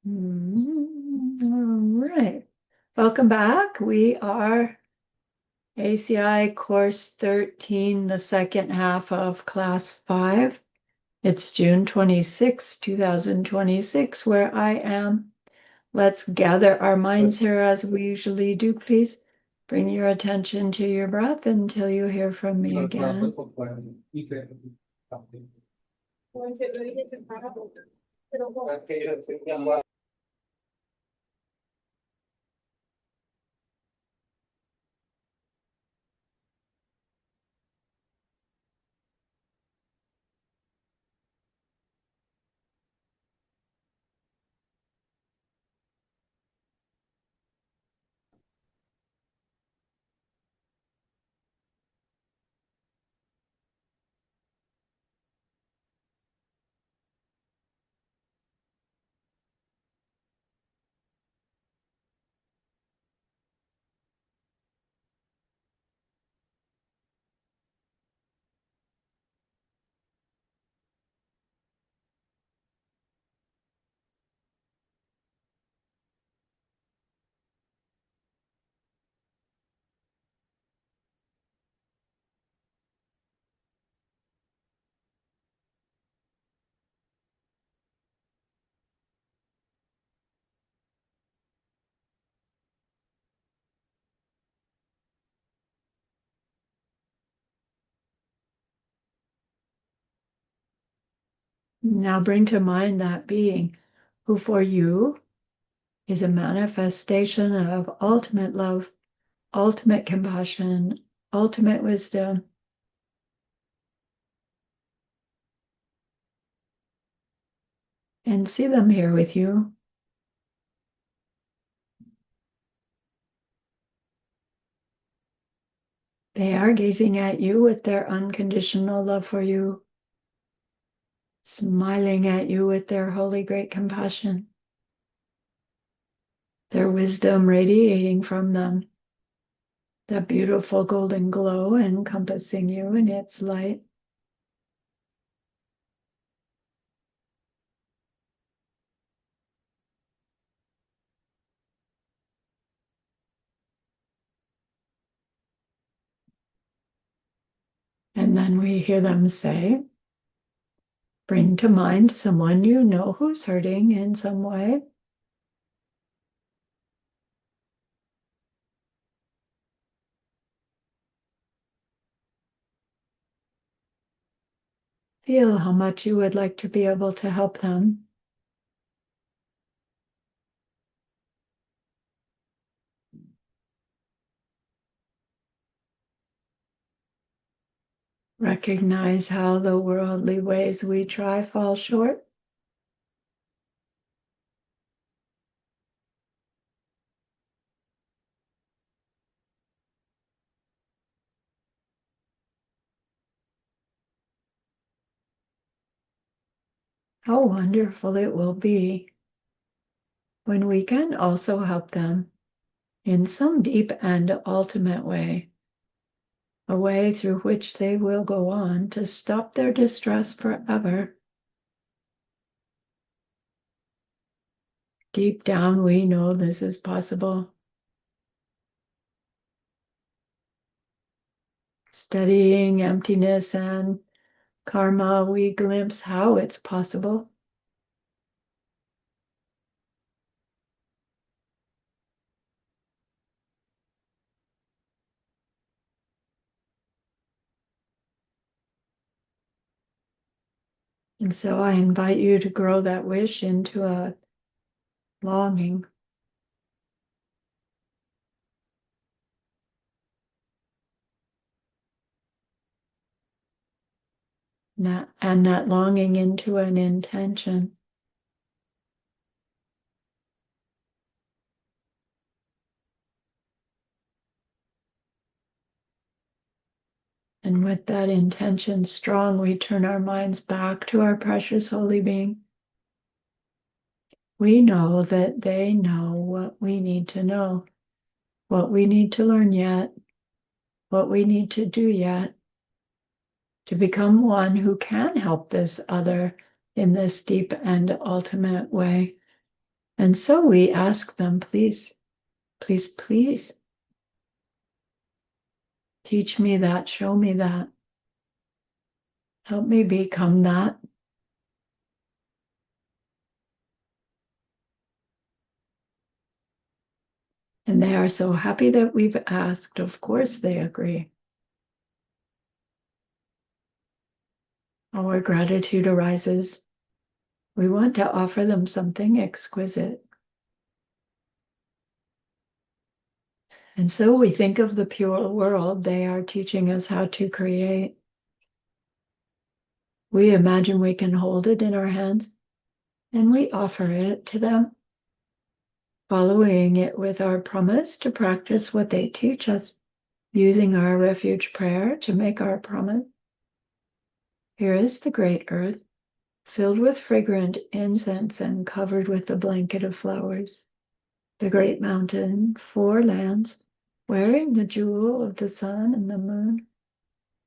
All right. Welcome back. We are ACI course 13, the second half of class 5. It's June 26, 2026, where I am. Let's gather our minds here as we usually do, please. Bring your attention to your breath until you hear from me again. Now bring to mind that being who for you is a manifestation of ultimate love, ultimate compassion, ultimate wisdom. And see them here with you. They are gazing at you with their unconditional love for you, smiling at you with their holy great compassion, their wisdom radiating from them, that beautiful golden glow encompassing you in its light. And then we hear them say, bring to mind someone you know who's hurting in some way. Feel how much you would like to be able to help them. Recognize how the worldly ways we try fall short. How wonderful it will be when we can also help them in some deep and ultimate way, a way through which they will go on to stop their distress forever. Deep down, we know this is possible. Studying emptiness and karma, we glimpse how it's possible. And so I invite you to grow that wish into a longing. And that longing into an intention. And with that intention strong, we turn our minds back to our precious holy being. We know that they know what we need to know, what we need to learn yet, what we need to do yet, to become one who can help this other in this deep and ultimate way, And so we ask them, please, please, please, teach me that, show me that, help me become that. And they are so happy that we've asked. Of course, they agree. Our gratitude arises. We want to offer them something exquisite. And so we think of the pure world they are teaching us how to create. We imagine we can hold it in our hands and we offer it to them, following it with our promise to practice what they teach us, using our refuge prayer to make our promise. Here is the great earth, filled with fragrant incense and covered with a blanket of flowers. The great mountain, 4 lands, wearing the jewel of the sun and the moon.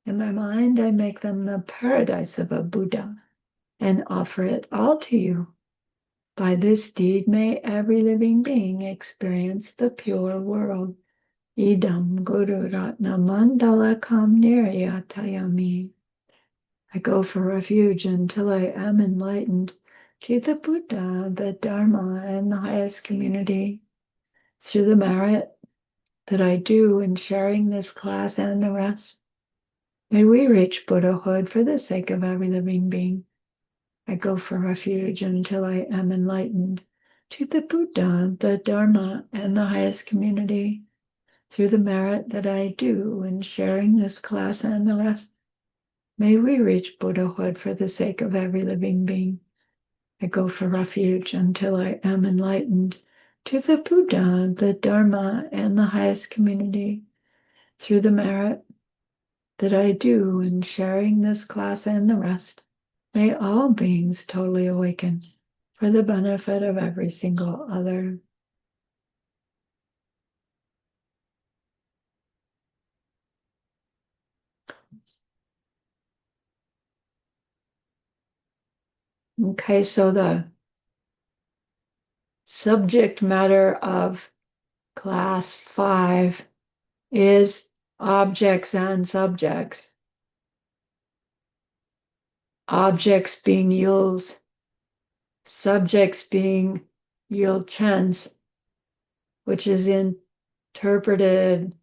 In my mind, I make them the paradise of a Buddha and offer it all to you. By this deed, may every living being experience the pure world. Idam Guru Ratna Mandalakam Niryatayami. I go for refuge until I am enlightened to the Buddha, the Dharma, and the highest community. Through the merit that I do in sharing this class and the rest, may we reach Buddhahood for the sake of every living being. I go for refuge until I am enlightened to the Buddha, the Dharma, and the highest community. Through the merit that I do in sharing this class and the rest, may we reach Buddhahood for the sake of every living being. I go for refuge until I am enlightened to the Buddha, the Dharma, and the highest community. Through the merit that I do in sharing this class and the rest, may all beings totally awaken for the benefit of every single other. Okay, so the subject matter of class 5 is objects and subjects. Objects being yuls, subjects being yul chens, which is interpreted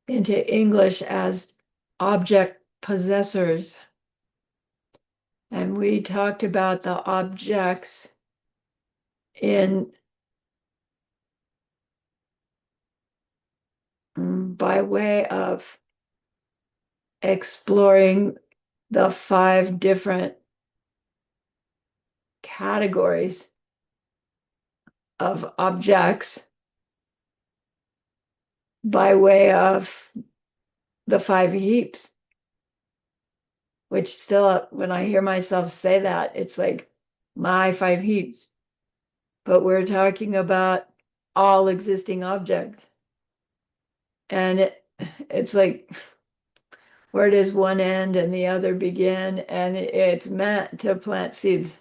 into English as object possessors. And we talked about the objects in by way of exploring the 5 different categories of objects by way of the 5 heaps, which still, when I hear myself say that, it's like my 5 heaps. But we're talking about all existing objects. And it's like, where does one end and the other begin? And it's meant to plant seeds,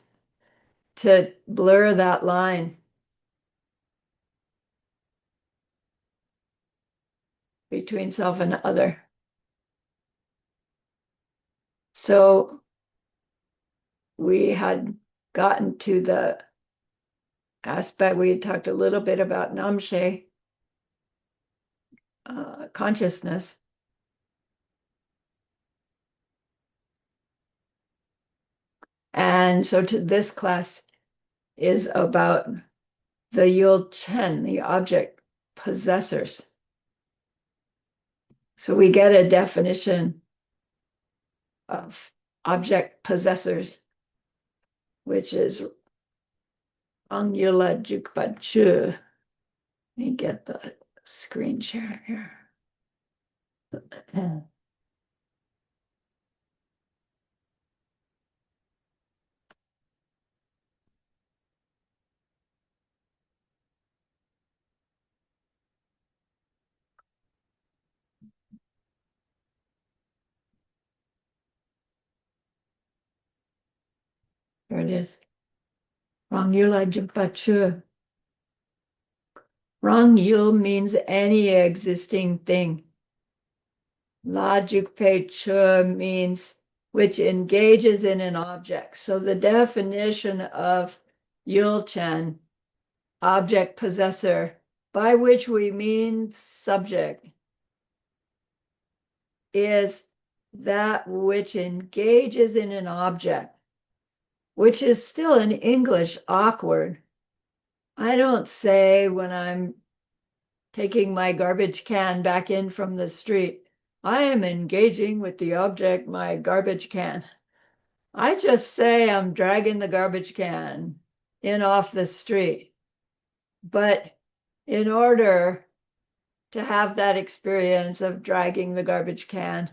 to blur that line between self and other. So we had gotten to the aspect, we had talked a little bit about Namshe, consciousness. And so this class is about the Yul Chen, the object possessors. So we get a definition of object possessors, which is Angyula Jukpachu. Let me get the screen share here. There it is. Angyula Jukpachu. Rangyul means any existing thing. Lajukpe chu means which engages in an object. So the definition of Yulchen, object possessor, by which we mean subject, is that which engages in an object, which is still in English awkward. I don't say when I'm taking my garbage can back in from the street, I am engaging with the object, my garbage can. I just say I'm dragging the garbage can in off the street. But in order to have that experience of dragging the garbage can,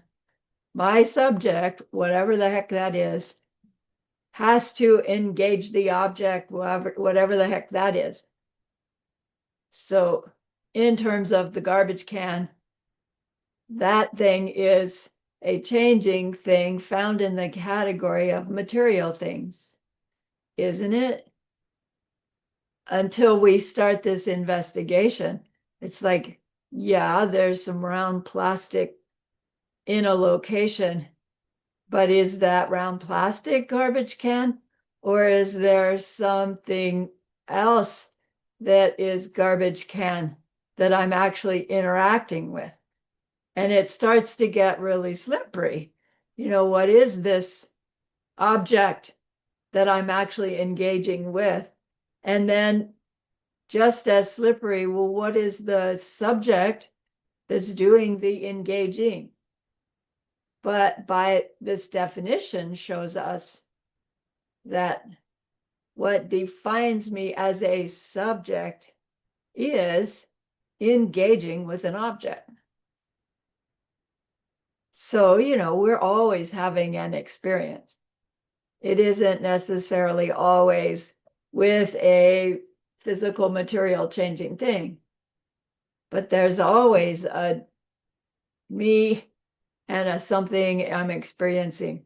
my subject, whatever the heck that is, has to engage the object, whatever the heck that is. So in terms of the garbage can, that thing is a changing thing found in the category of material things, isn't it? Until we start this investigation, it's like, yeah, there's some round plastic in a location, but is that round plastic garbage can? Or is there something else that is garbage can that I'm actually interacting with? And it starts to get really slippery. What is this object that I'm actually engaging with? And then just as slippery, well, what is the subject that's doing the engaging? But by this definition shows us that what defines me as a subject is engaging with an object. So, we're always having an experience. It isn't necessarily always with a physical material changing thing, but there's always a me and a something I'm experiencing.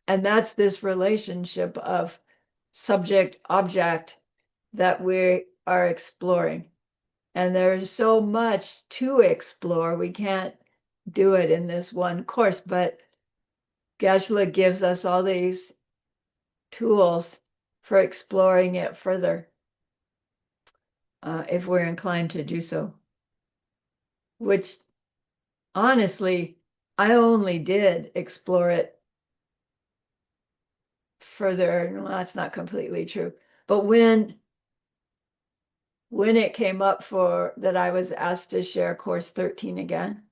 And that's this relationship of subject object that we are exploring. And there's so much to explore. We can't do it in this one course, but Geshe-la gives us all these tools for exploring it further, if we're inclined to do so. Which, honestly, I only did explore it further. Well, that's not completely true. But when it came up for that I was asked to share course 13 again,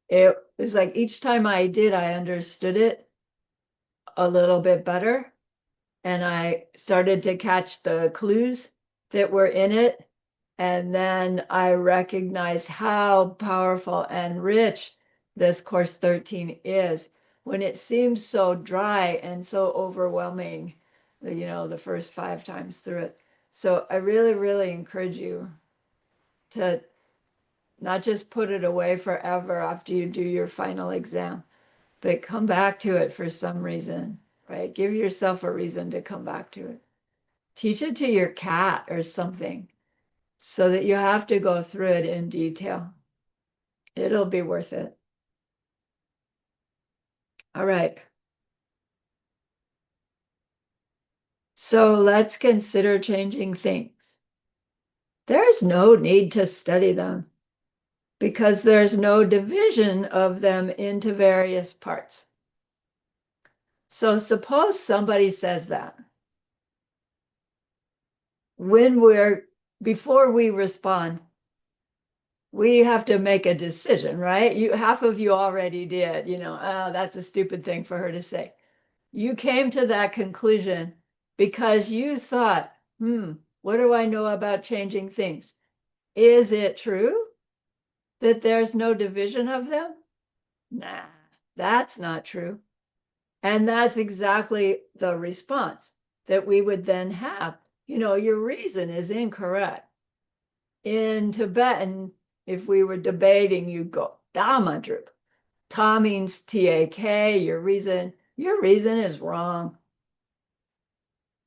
it was like each time I did, I understood it a little bit better. And I started to catch the clues that were in it. And then I recognized how powerful and rich this course 13 is when it seems so dry and so overwhelming, the first 5 times through it. So I really, really encourage you to not just put it away forever after you do your final exam, but come back to it for some reason, right? Give yourself a reason to come back to it. Teach it to your cat or something so that you have to go through it in detail. It'll be worth it. All right. So let's consider changing things. There's no need to study them because there's no division of them into various parts. So suppose somebody says that. Before we respond, we have to make a decision, right? Half of you already did, oh, that's a stupid thing for her to say. You came to that conclusion because you thought, what do I know about changing things? Is it true that there's no division of them? Nah, that's not true. And that's exactly the response that we would then have. Your reason is incorrect. In Tibetan, if we were debating, you'd go, Damadrup. Ta means T-A-K, your reason is wrong.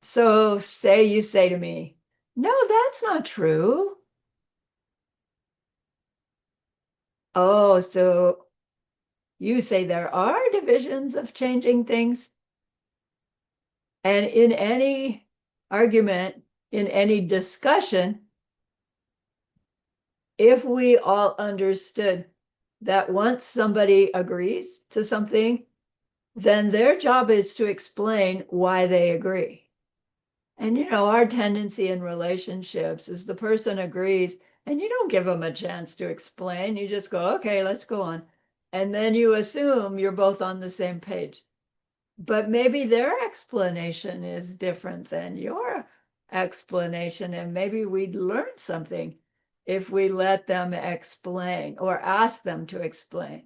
So you say to me, No, that's not true. Oh, so you say there are divisions of changing things, and in any argument, in any discussion, if we all understood that once somebody agrees to something, then their job is to explain why they agree. And our tendency in relationships is the person agrees and you don't give them a chance to explain. You just go, okay, let's go on. And then you assume you're both on the same page. But maybe their explanation is different than your explanation. And maybe we'd learn something if we let them explain or ask them to explain.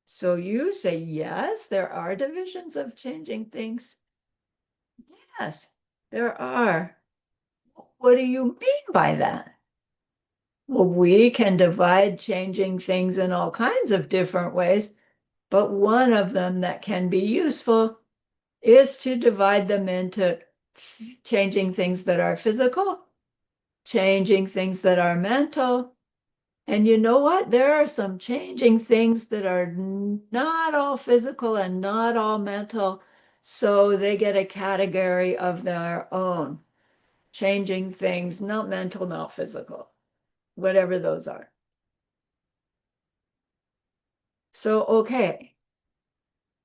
So you say, yes, there are divisions of changing things. Yes, there are. What do you mean by that? Well, we can divide changing things in all kinds of different ways, but one of them that can be useful is to divide them into changing things that are physical, changing things that are mental. And you know what? There are some changing things that are not all physical and not all mental, so they get a category of their own. Changing things, not mental, not physical, whatever those are. So, okay,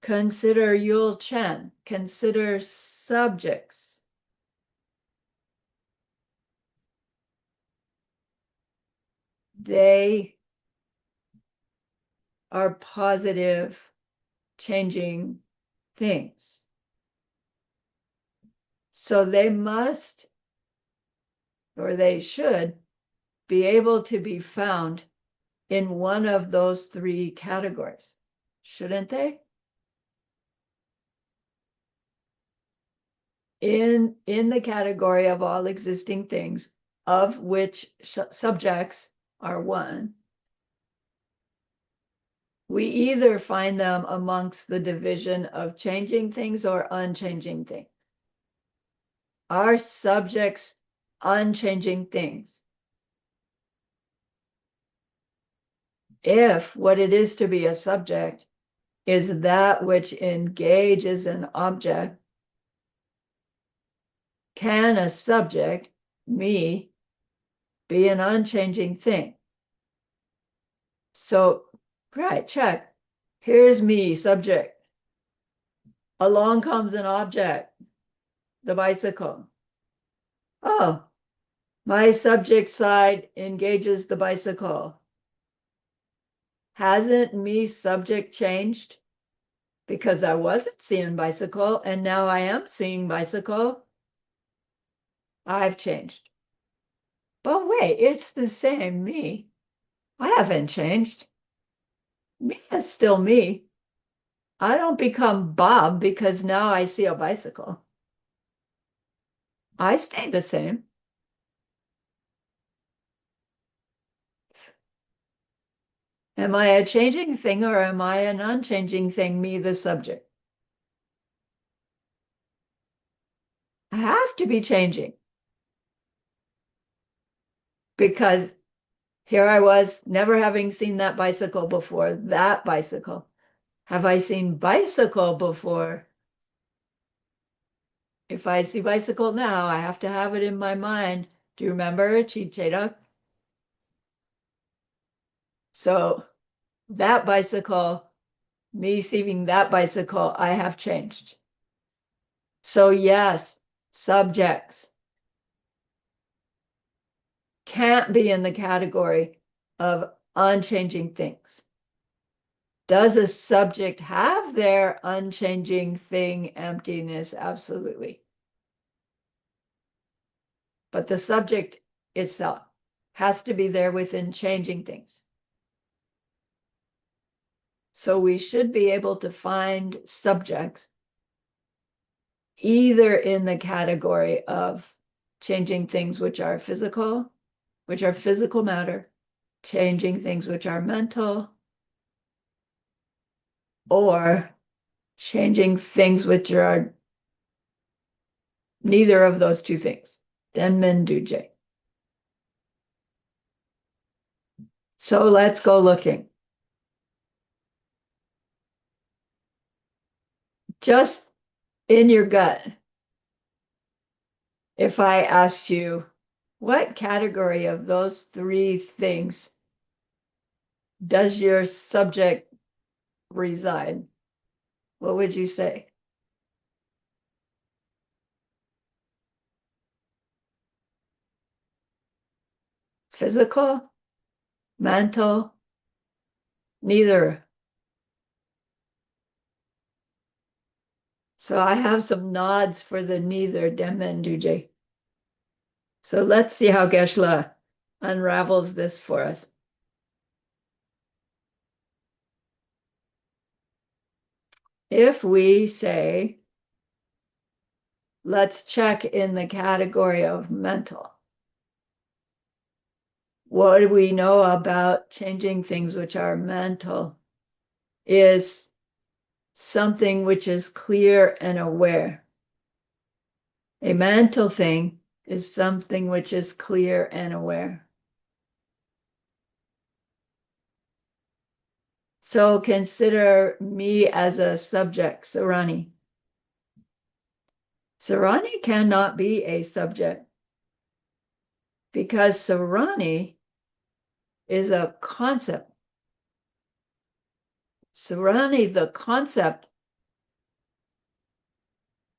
consider Yul Chen, consider subjects. They are positive, changing things. So they must, or they should, be able to be found in one of those three categories, shouldn't they? In the category of all existing things, of which subjects are one, we either find them amongst the division of changing things or unchanging things. Are subjects unchanging things? If what it is to be a subject is that which engages an object, can a subject, me, be an unchanging thing? So, right, check. Here's me, subject. Along comes an object, the bicycle. Oh, my subject side engages the bicycle. Hasn't me subject changed? Because I wasn't seeing bicycle and now I am seeing bicycle. I've changed. But wait, it's the same me. I haven't changed. Me is still me. I don't become Bob because now I see a bicycle. I stay the same. Am I a changing thing or am I an unchanging thing, me, the subject? I have to be changing because here I was, never having seen that bicycle before, that bicycle. Have I seen bicycle before? If I see bicycle now, I have to have it in my mind. Do you remember Chicheda? So that bicycle, me seeing that bicycle, I have changed. So yes, subjects can't be in the category of unchanging things. Does a subject have their unchanging thing emptiness? Absolutely. But the subject itself has to be there within changing things. So we should be able to find subjects either in the category of changing things which are physical matter, changing things which are mental, or changing things which are neither of those two things. Denmen-duje. So let's go looking. Just in your gut, if I asked you, what category of those three things does your subject reside? What would you say? Physical, mental, neither. So I have some nods for the neither, Denmen-duje. So let's see how Geshe-la unravels this for us. If we say, let's check in the category of mental. What do we know about changing things which are mental is something which is clear and aware. A mental thing is something which is clear and aware. So consider me as a subject, Sarani. Sarani cannot be a subject because Sarani is a concept. Sarani, the concept,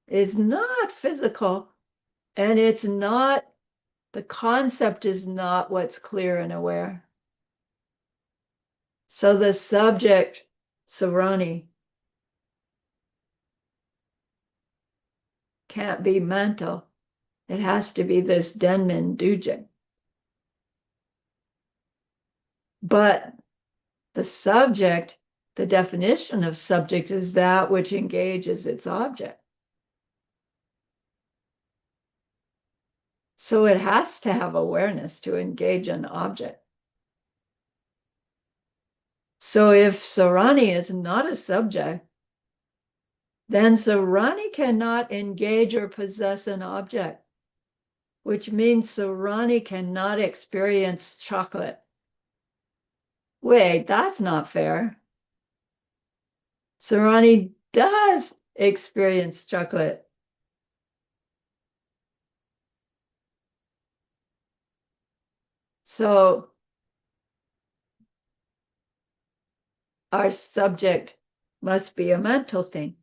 is not physical, and it's not, the concept is not what's clear and aware. So the subject, Sarani, can't be mental. It has to be this Denmen-duje. But the subject, the definition of subject is that which engages its object. So it has to have awareness to engage an object. So if Sarani is not a subject, then Sarani cannot engage or possess an object, which means Sarani cannot experience chocolate. Wait, that's not fair. Sarani does experience chocolate. So our subject must be a mental thing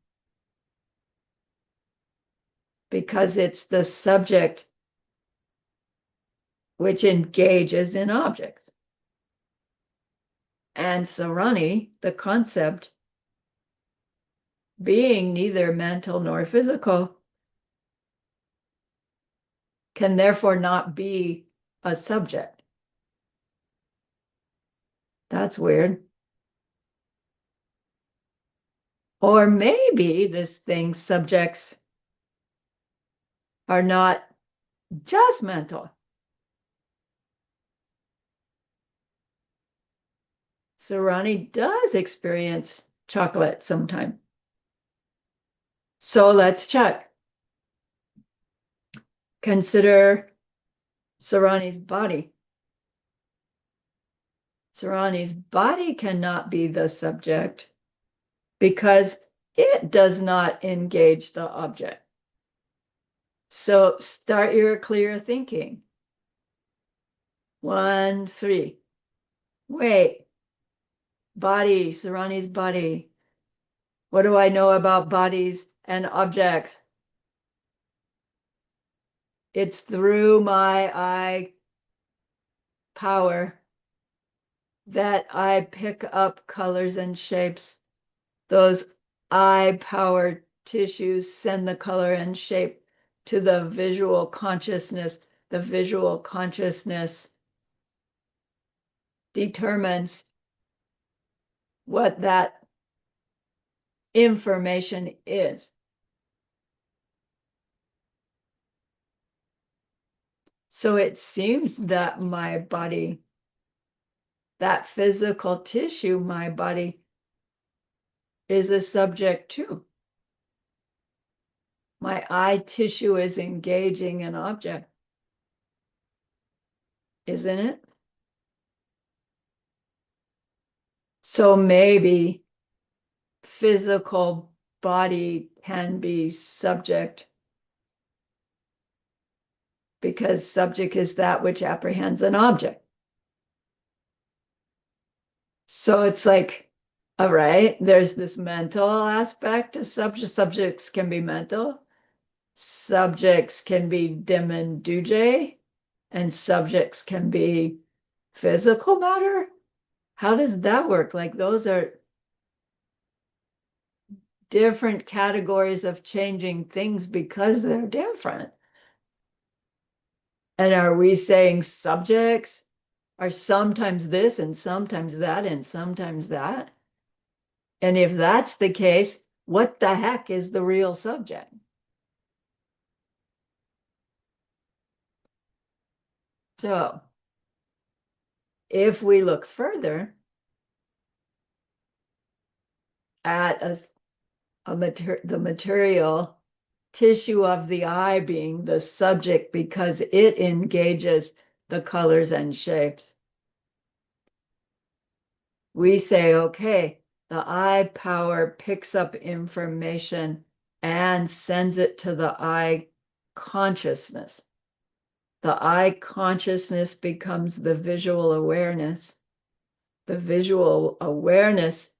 because it's the subject which engages in objects. And Sarani, the concept, being neither mental nor physical, can therefore not be a subject. That's weird. Or maybe this thing's subjects are not just mental. Sarani does experience chocolate sometime. So let's check. Consider Sarani's body. Sarani's body cannot be the subject because it does not engage the object. So start your clear thinking. 1, 3. Wait, body, Sarani's body. What do I know about bodies and objects? It's through my eye power that I pick up colors and shapes. Those eye power tissues send the color and shape to the visual consciousness. The visual consciousness determines what that information is. So it seems that my body, that physical tissue, my body, is a subject too. My eye tissue is engaging an object. isn't it? So maybe physical body can be subject because subject is that which apprehends an object. So it's like, all right, there's this mental aspect of subject. Subjects can be mental. Subjects can be dim and duje, and subjects can be physical matter. How does that work? Like those are different categories of changing things because they're different. And are we saying subjects are sometimes this and sometimes that and sometimes that? And if that's the case, what the heck is the real subject? So if we look further at the material tissue of the eye being the subject because it engages the colors and shapes, we say, okay, the eye power picks up information and sends it to the eye consciousness. The eye consciousness becomes the visual awareness. The visual awareness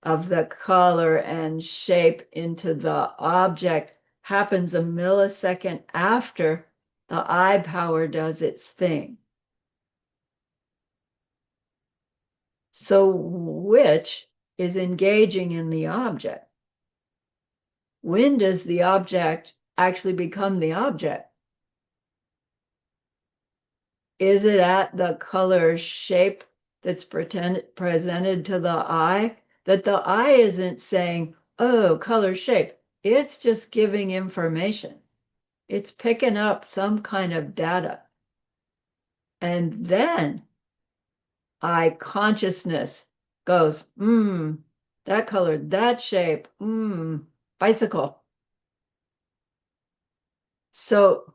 of the color and shape into the object happens a millisecond after the eye power does its thing. So which is engaging in the object? When does the object actually become the object? Is it at the color shape that's presented to the eye? That the eye isn't saying, oh, color shape. It's just giving information. It's picking up some kind of data. And then eye consciousness goes, that color, that shape, bicycle. So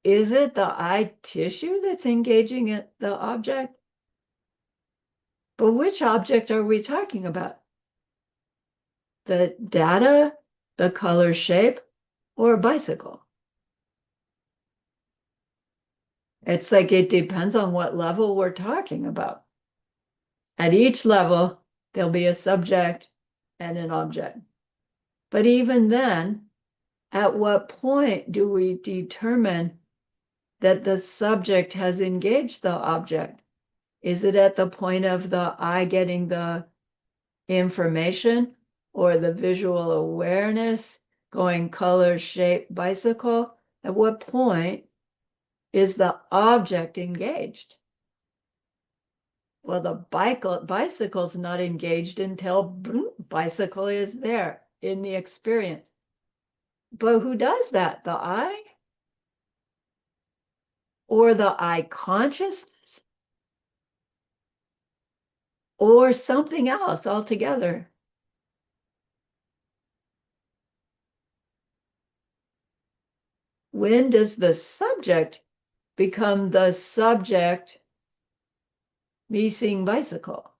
is it the eye tissue that's engaging the object? But which object are we talking about? The data, the color shape, or a bicycle? It's like it depends on what level we're talking about. At each level, there'll be a subject and an object. But even then, at what point do we determine that the subject has engaged the object? Is it at the point of the eye getting the information or the visual awareness going color, shape, bicycle? At what point is the object engaged? Well, the bicycle's not engaged until bicycle is there in the experience. But who does that? The eye? Or the eye consciousness? Or something else altogether? When does the subject become the subject, me seeing bicycle?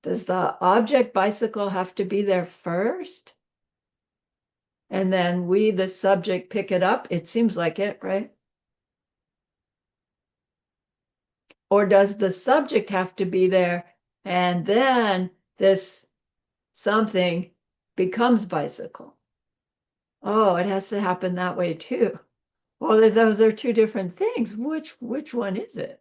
Does the object bicycle have to be there first? And then we, the subject, pick it up? It seems like it, right? Or does the subject have to be there and then this something becomes bicycle? Oh, it has to happen that way too. Well, those are two different things. Which one is it?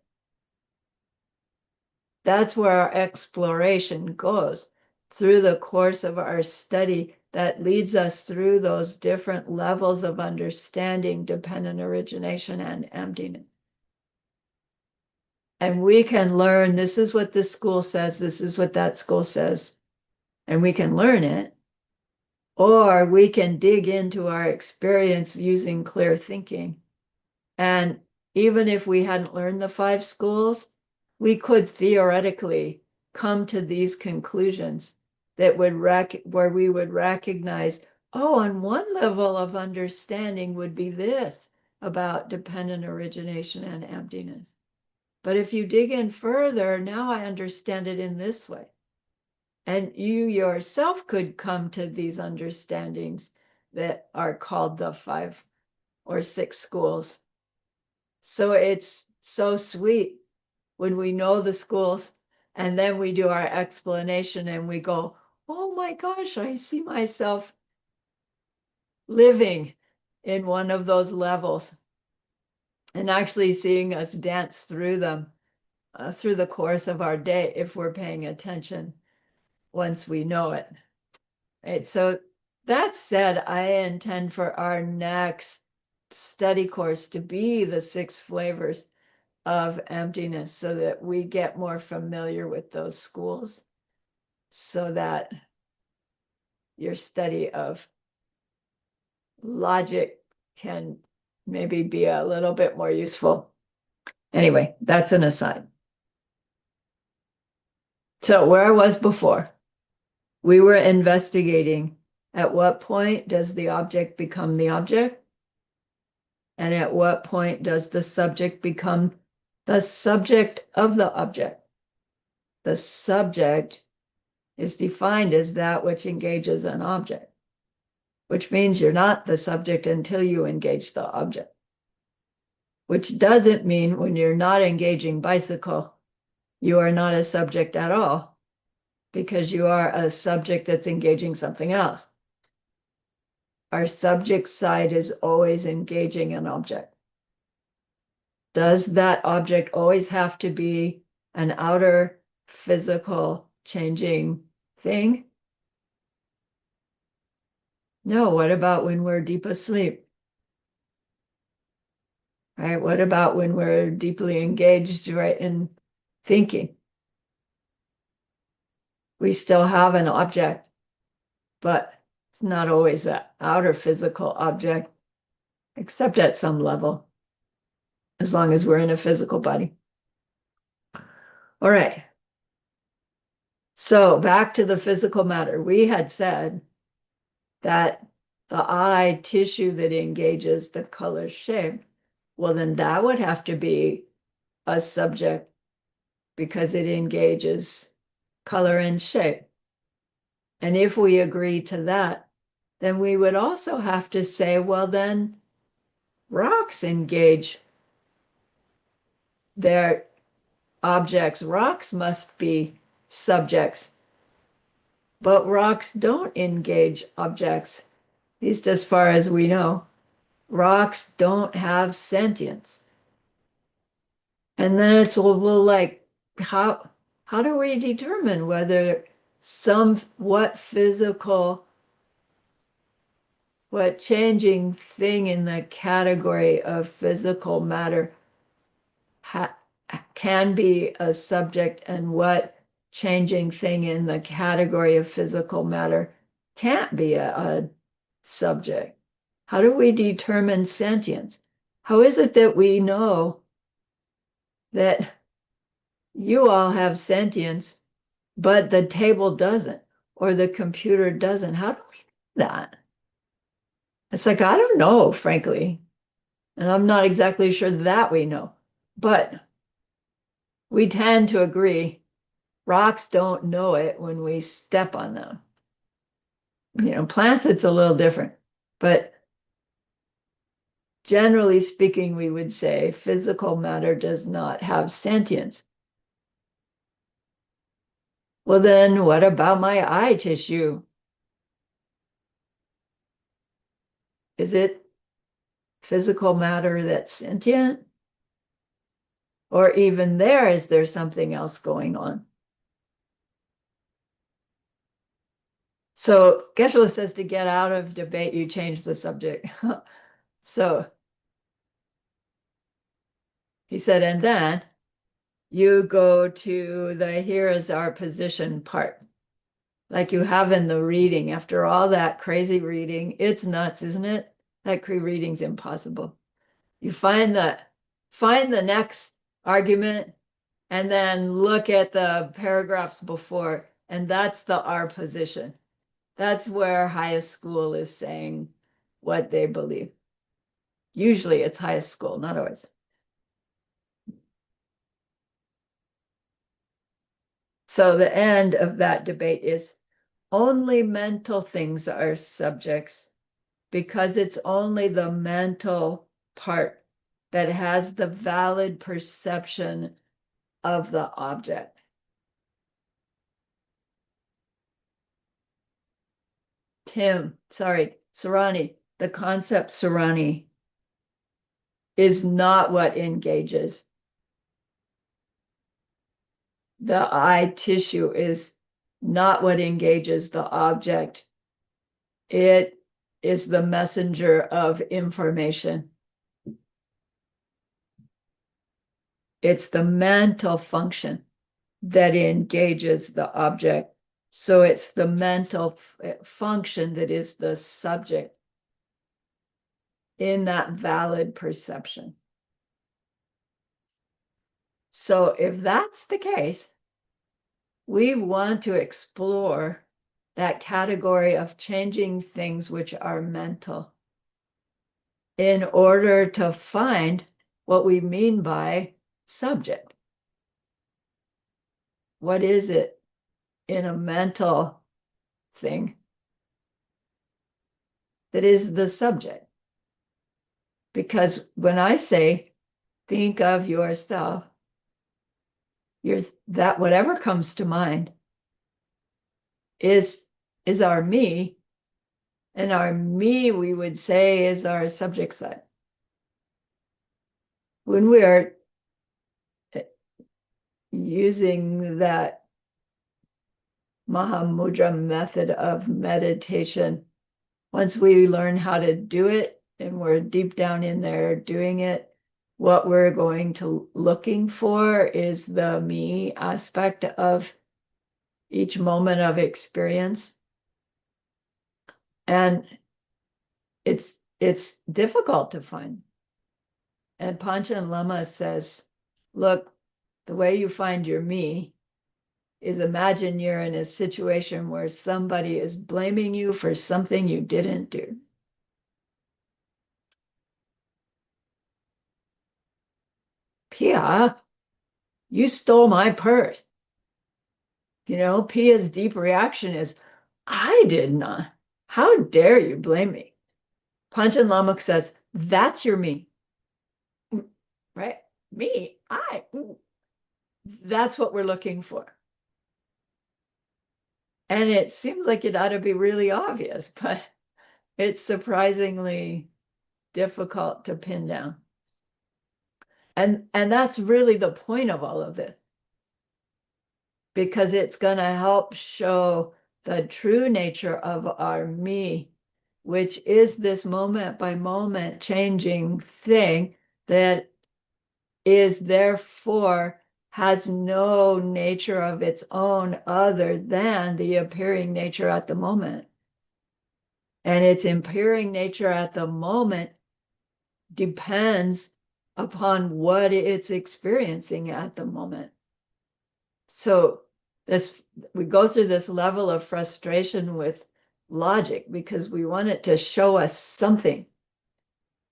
That's where our exploration goes through the course of our study that leads us through those different levels of understanding, dependent origination and emptiness. And we can learn, this is what this school says, this is what that school says, and we can learn it. Or we can dig into our experience using clear thinking. And even if we hadn't learned the five schools, we could theoretically come to these conclusions that would where we would recognize oh, on one level of understanding would be this about dependent origination and emptiness. But if you dig in further, now I understand it in this way. And you yourself could come to these understandings that are called the 5 or 6 schools. So it's so sweet when we know the schools and then we do our explanation and we go, oh my gosh, I see myself living in one of those levels and actually seeing us dance through them through the course of our day if we're paying attention once we know it. Right. So that said, I intend for our next study course to be the 6 flavors of emptiness so that we get more familiar with those schools so that your study of logic can maybe be a little bit more useful. Anyway, that's an aside. So where I was before, we were investigating at what point does the object become the object? And at what point does the subject become the subject of the object? The subject is defined as that which engages an object, which means you're not the subject until you engage the object, which doesn't mean when you're not engaging bicycle, you are not a subject at all, because you are a subject that's engaging something else. Our subject side is always engaging an object. Does that object always have to be an outer physical changing thing? No, what about when we're deep asleep? Right? What about when we're deeply engaged, right, in thinking? We still have an object, but it's not always an outer physical object, except at some level, as long as we're in a physical body. All right. So back to the physical matter. We had said that the eye tissue that engages the color shape, well, then that would have to be a subject because it engages color and shape. And if we agree to that, then we would also have to say, well, then rocks engage their objects. Rocks must be subjects, but rocks don't engage objects, at least as far as we know. Rocks don't have sentience. And then it's, well, like, how do we determine whether what physical, what changing thing in the category of physical matter can be a subject and what changing thing in the category of physical matter can't be a subject? How do we determine sentience? How is it that we know that you all have sentience, but the table doesn't, or the computer doesn't? How do we know that? It's like, I don't know, frankly. And I'm not exactly sure that we know. But we tend to agree rocks don't know it when we step on them. Plants, it's a little different. But generally speaking, we would say physical matter does not have sentience. Well, then what about my eye tissue? Is it physical matter that's sentient? Or even there, is there something else going on? So Geshe says to get out of debate, you change the subject. So he said, and then you go to the here is our position part, like you have in the reading. After all that crazy reading, it's nuts, isn't it? That reading's impossible. You find the next argument and then look at the paragraphs before, and that's the our position. That's where highest school is saying what they believe. Usually it's highest school, not always. So the end of that debate is only mental things are subjects because it's only the mental part that has the valid perception of the object. Sarani, the concept Sarani is not what engages. The eye tissue is not what engages the object. It is the messenger of information. It's the mental function that engages the object. So it's the mental function that is the subject in that valid perception. So if that's the case, we want to explore that category of changing things which are mental in order to find what we mean by subject. What is it in a mental thing that is the subject? Because when I say, think of yourself, that whatever comes to mind is our me, and our me, we would say, is our subject side. When we are using that Mahamudra method of meditation, once we learn how to do it and we're deep down in there doing it, what we're going to looking for is the me aspect of each moment of experience. And it's difficult to find. And Panchen Lama says, look, the way you find your me is imagine you're in a situation where somebody is blaming you for something you didn't do. Pia, you stole my purse. Pia's deep reaction is, I did not. How dare you blame me? Panchen Lama says, that's your me. Right? Me, that's what we're looking for. And it seems like it ought to be really obvious, but it's surprisingly difficult to pin down. And that's really the point of all of this, because it's going to help show the true nature of our me, which is this moment by moment changing thing that is therefore has no nature of its own other than the appearing nature at the moment. And its appearing nature at the moment depends upon what it's experiencing at the moment. So we go through this level of frustration with logic because we want it to show us something.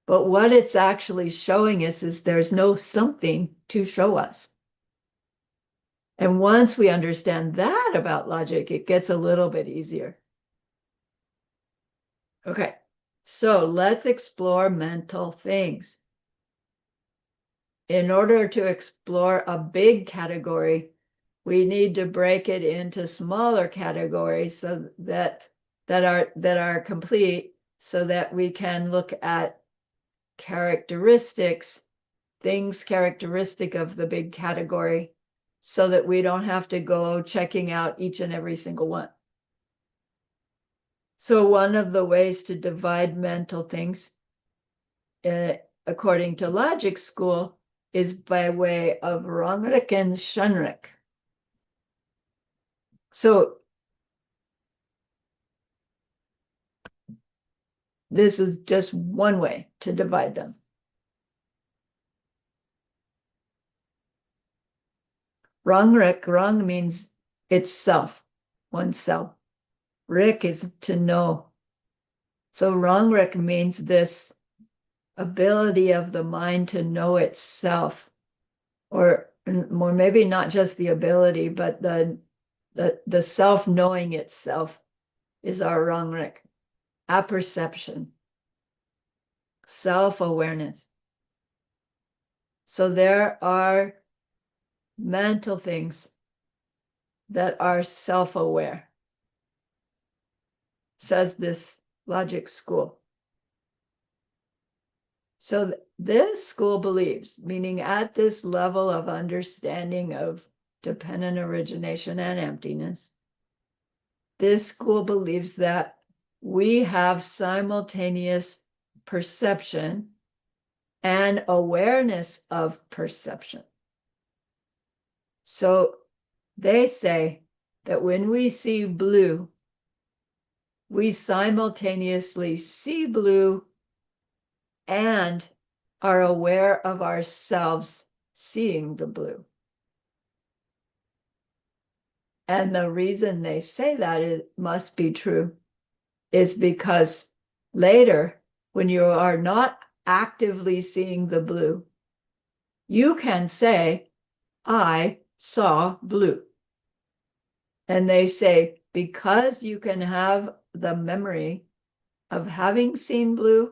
But what it's actually showing us is there's no something to show us. And once we understand that about logic, it gets a little bit easier. Okay, so let's explore mental things. In order to explore a big category, we need to break it into smaller categories so that are complete, so that we can look at characteristics, things characteristic of the big category, so that we don't have to go checking out each and every single one. So one of the ways to divide mental things, according to logic school, is by way of Rangrik and Shunrik. So this is just one way to divide them. Rang means itself, oneself. Rik is to know. So Rangrik means this ability of the mind to know itself, or more maybe not just the ability, but the self knowing itself is our Rangrik. Apperception, self-awareness. So there are mental things that are self-aware, says this logic school. So this school believes, meaning at this level of understanding of dependent origination and emptiness, this school believes that we have simultaneous perception and awareness of perception. So they say that when we see blue, we simultaneously see blue and are aware of ourselves seeing the blue. And the reason they say that it must be true is because later, when you are not actively seeing the blue, you can say, I saw blue. And they say, because you can have the memory of having seen blue,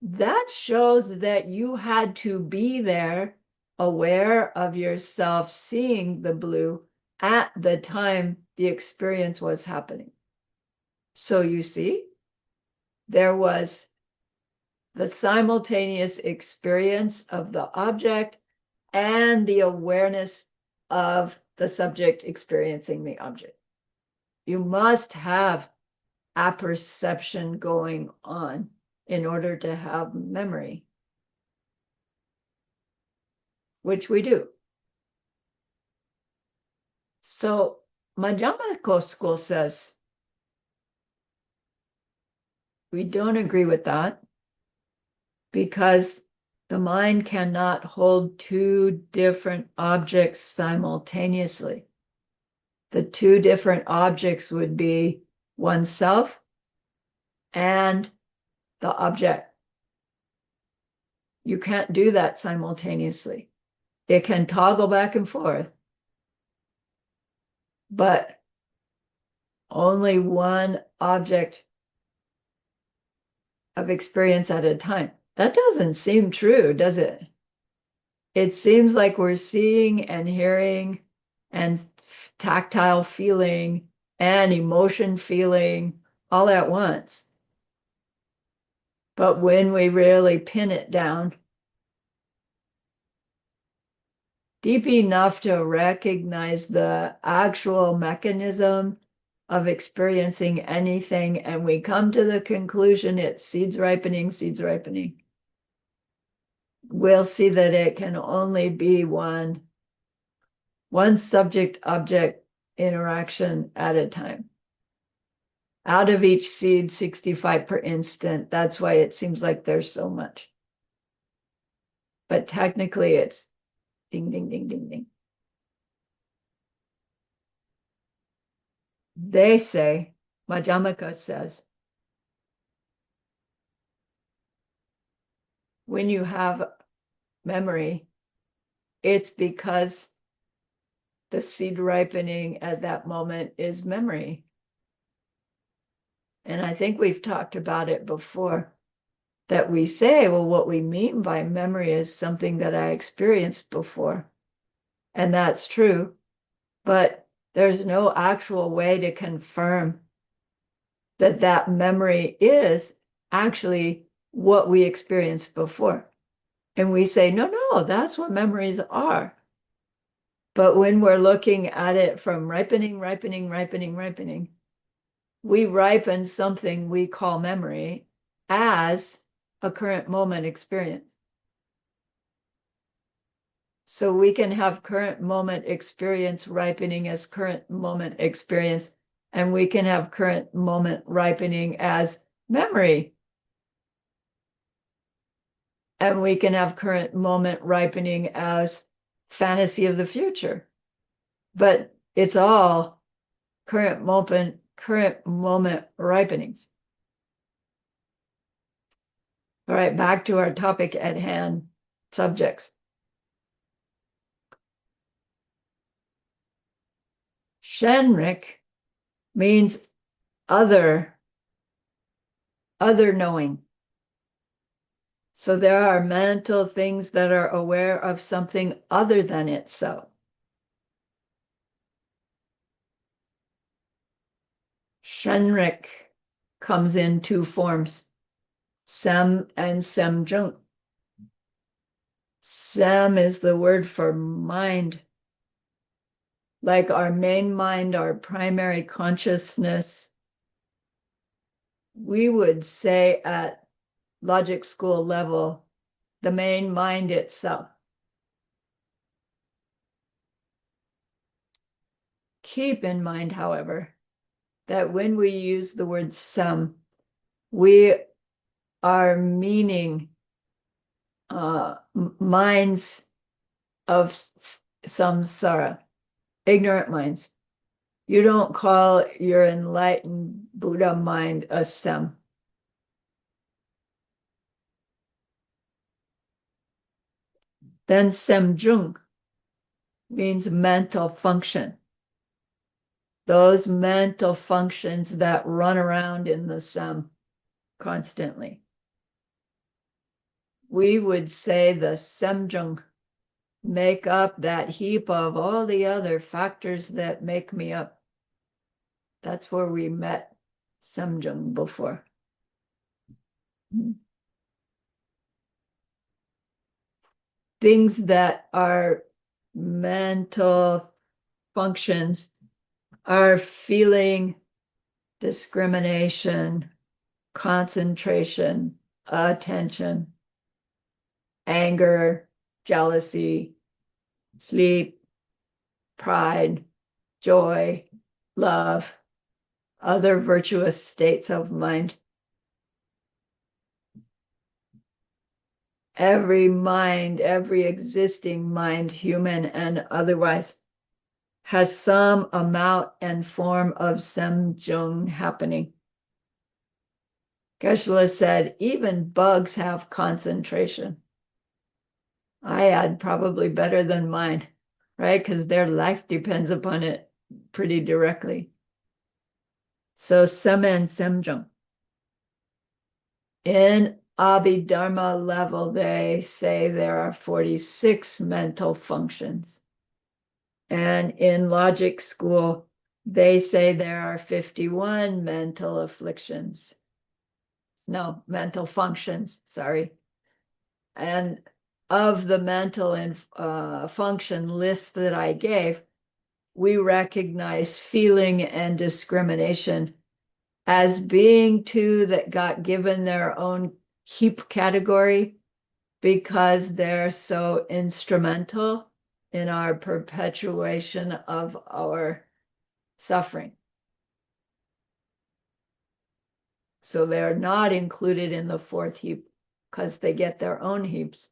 that shows that you had to be there, aware of yourself seeing the blue at the time the experience was happening. So you see, there was the simultaneous experience of the object and the awareness of the subject experiencing the object. You must have apperception going on in order to have memory, which we do. So Madhyamaka school says we don't agree with that because the mind cannot hold two different objects simultaneously. The two different objects would be oneself and the object. You can't do that simultaneously. It can toggle back and forth, but only one object of experience at a time. That doesn't seem true, does it? It seems like we're seeing and hearing and tactile feeling and emotion feeling all at once. But when we really pin it down deep enough to recognize the actual mechanism of experiencing anything, and we come to the conclusion it's seeds ripening, we'll see that it can only be one subject-object interaction at a time. Out of each seed, 65 per instant. That's why it seems like there's so much. But technically, it's ding, ding, ding, ding, ding. They say, Madhyamaka says, when you have memory, it's because the seed ripening at that moment is memory. And I think we've talked about it before, that we say, well, what we mean by memory is something that I experienced before. And that's true, but there's no actual way to confirm that that memory is actually what we experienced before. And we say, no, that's what memories are. But when we're looking at it from ripening, we ripen something we call memory as a current moment experience. So we can have current moment experience ripening as current moment experience, and we can have current moment ripening as memory. And we can have current moment ripening as fantasy of the future. But it's all current moment current moment ripenings. All right, back to our topic at hand, subjects. Shenrik means other knowing. So there are mental things that are aware of something other than itself. Shenrik comes in two forms, Sem and Semjung. Sem is the word for mind. Like our main mind, our primary consciousness, we would say at logic school level, the main mind itself. Keep in mind, however, that when we use the word sem, we are meaning minds of samsara, ignorant minds. You don't call your enlightened Buddha mind a sem. Then semjung means mental function. Those mental functions that run around in the sem constantly. We would say the semjung make up that heap of all the other factors that make me up. That's where we met semjung before. Things that are mental functions are feeling, discrimination, concentration, attention, anger, jealousy, sleep, pride, joy, love, other virtuous states of mind. Every mind, every existing mind, human and otherwise, has some amount and form of semjung happening. Geshe-la said, even bugs have concentration. I add probably better than mine, right? Because their life depends upon it pretty directly. So Semen Semjung. In Abhidharma level, they say there are 46 mental functions. And in logic school, they say there are 51 mental afflictions. No, mental functions, sorry. And of the mental and function list that I gave, we recognize feeling and discrimination as being two that got given their own heap category because they're so instrumental in our perpetuation of our suffering. So they're not included in the fourth heap because they get their own heaps.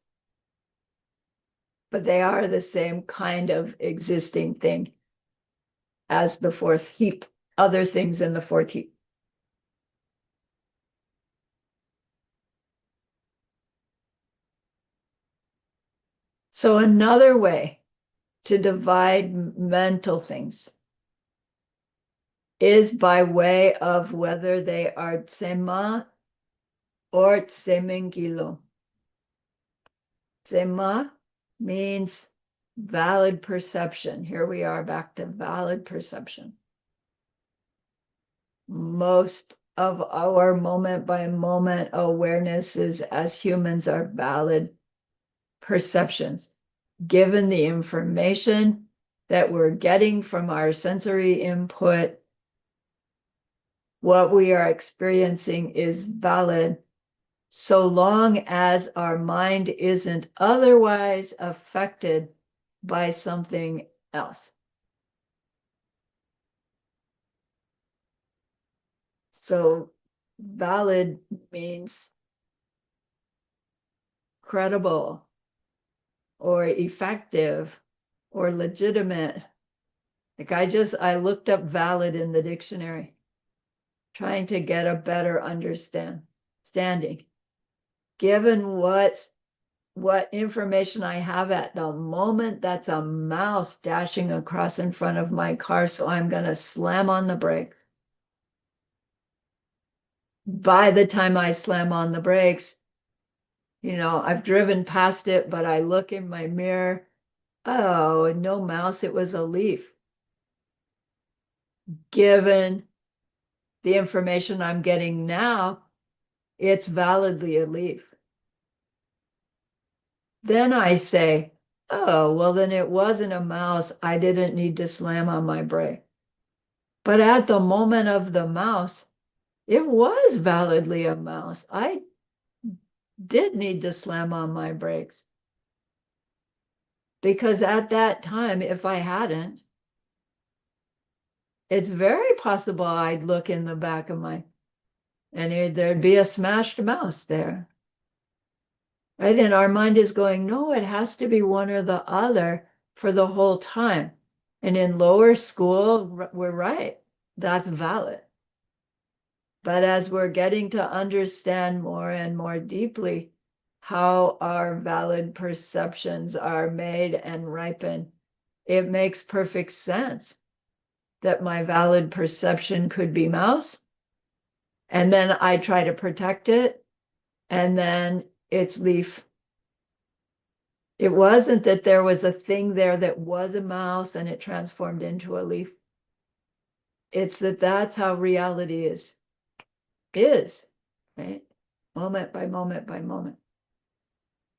But they are the same kind of existing thing as the fourth heap, other things in the fourth heap. So another way to divide mental things is by way of whether they are tsema or tsemengilo. Tsema means valid perception. Here we are back to valid perception. Most of our moment by moment awarenesses as humans are valid perceptions, given the information that we're getting from our sensory input. What we are experiencing is valid so long as our mind isn't otherwise affected by something else. So valid means credible or effective or legitimate. Like I looked up valid in the dictionary. trying to get a better understanding. Given what information I have at the moment, that's a mouse dashing across in front of my car, so I'm going to slam on the brake. By the time I slam on the brakes, I've driven past it, but I look in my mirror. Oh, no mouse, it was a leaf. Given the information I'm getting now, it's validly a leaf. Then I say, oh, well, then it wasn't a mouse. I didn't need to slam on my brake. But at the moment of the mouse, it was validly a mouse. I did need to slam on my brakes. Because at that time, if I hadn't, it's very possible I'd look in the back of and there'd be a smashed mouse there. Right? And our mind is going, no, it has to be one or the other for the whole time. And in lower school, we're right. That's valid. But as we're getting to understand more and more deeply how our valid perceptions are made and ripen, it makes perfect sense that my valid perception could be mouse. And then I try to protect it, and then it's leaf. It wasn't that there was a thing there that was a mouse and it transformed into a leaf. It's that that's how reality is, right? Moment by moment by moment.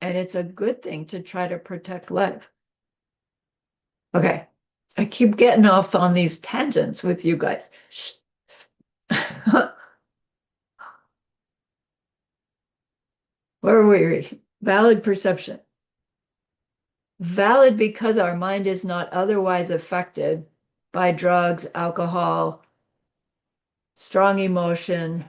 And it's a good thing to try to protect life. Okay. I keep getting off on these tangents with you guys. Where were we? Valid perception. Valid because our mind is not otherwise affected by drugs, alcohol, strong emotion,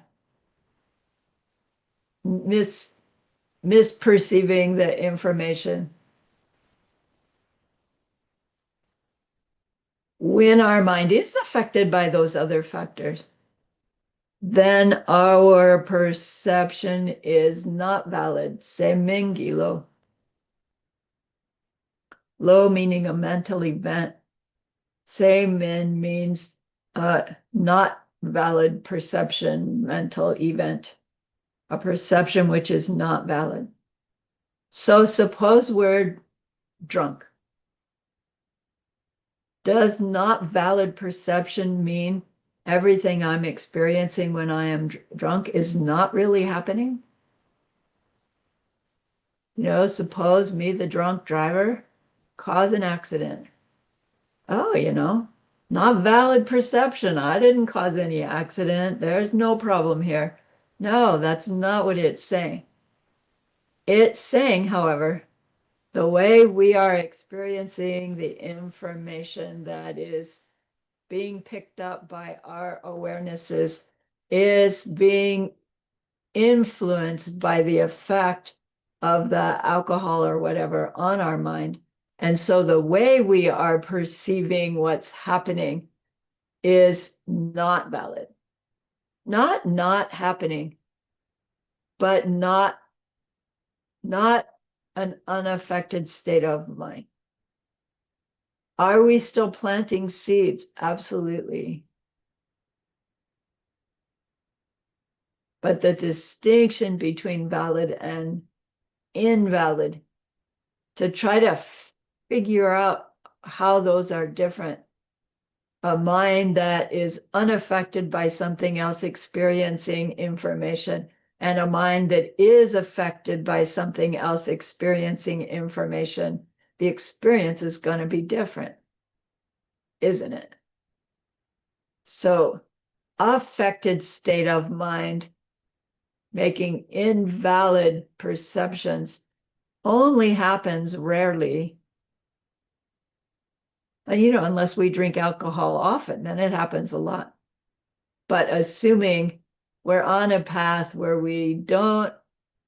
misperceiving the information. When our mind is affected by those other factors, then our perception is not valid. Semengilo. Lo meaning a mental event. Semen means not valid perception, mental event, a perception which is not valid. So suppose we're drunk. Does not valid perception mean everything I'm experiencing when I am drunk is not really happening? Suppose me, the drunk driver, cause an accident. Oh, not valid perception. I didn't cause any accident. There's no problem here. No, that's not what it's saying. It's saying, however, the way we are experiencing the information that is being picked up by our awarenesses is being influenced by the effect of the alcohol or whatever on our mind. And so the way we are perceiving what's happening is not valid. Not happening, but not an unaffected state of mind. Are we still planting seeds? Absolutely. But the distinction between valid and invalid, to try to figure out how those are different. A mind that is unaffected by something else experiencing information, and a mind that is affected by something else experiencing information, the experience is going to be different, isn't it? So, affected state of mind making invalid perceptions only happens rarely. Unless we drink alcohol often, then it happens a lot. But assuming we're on a path where we don't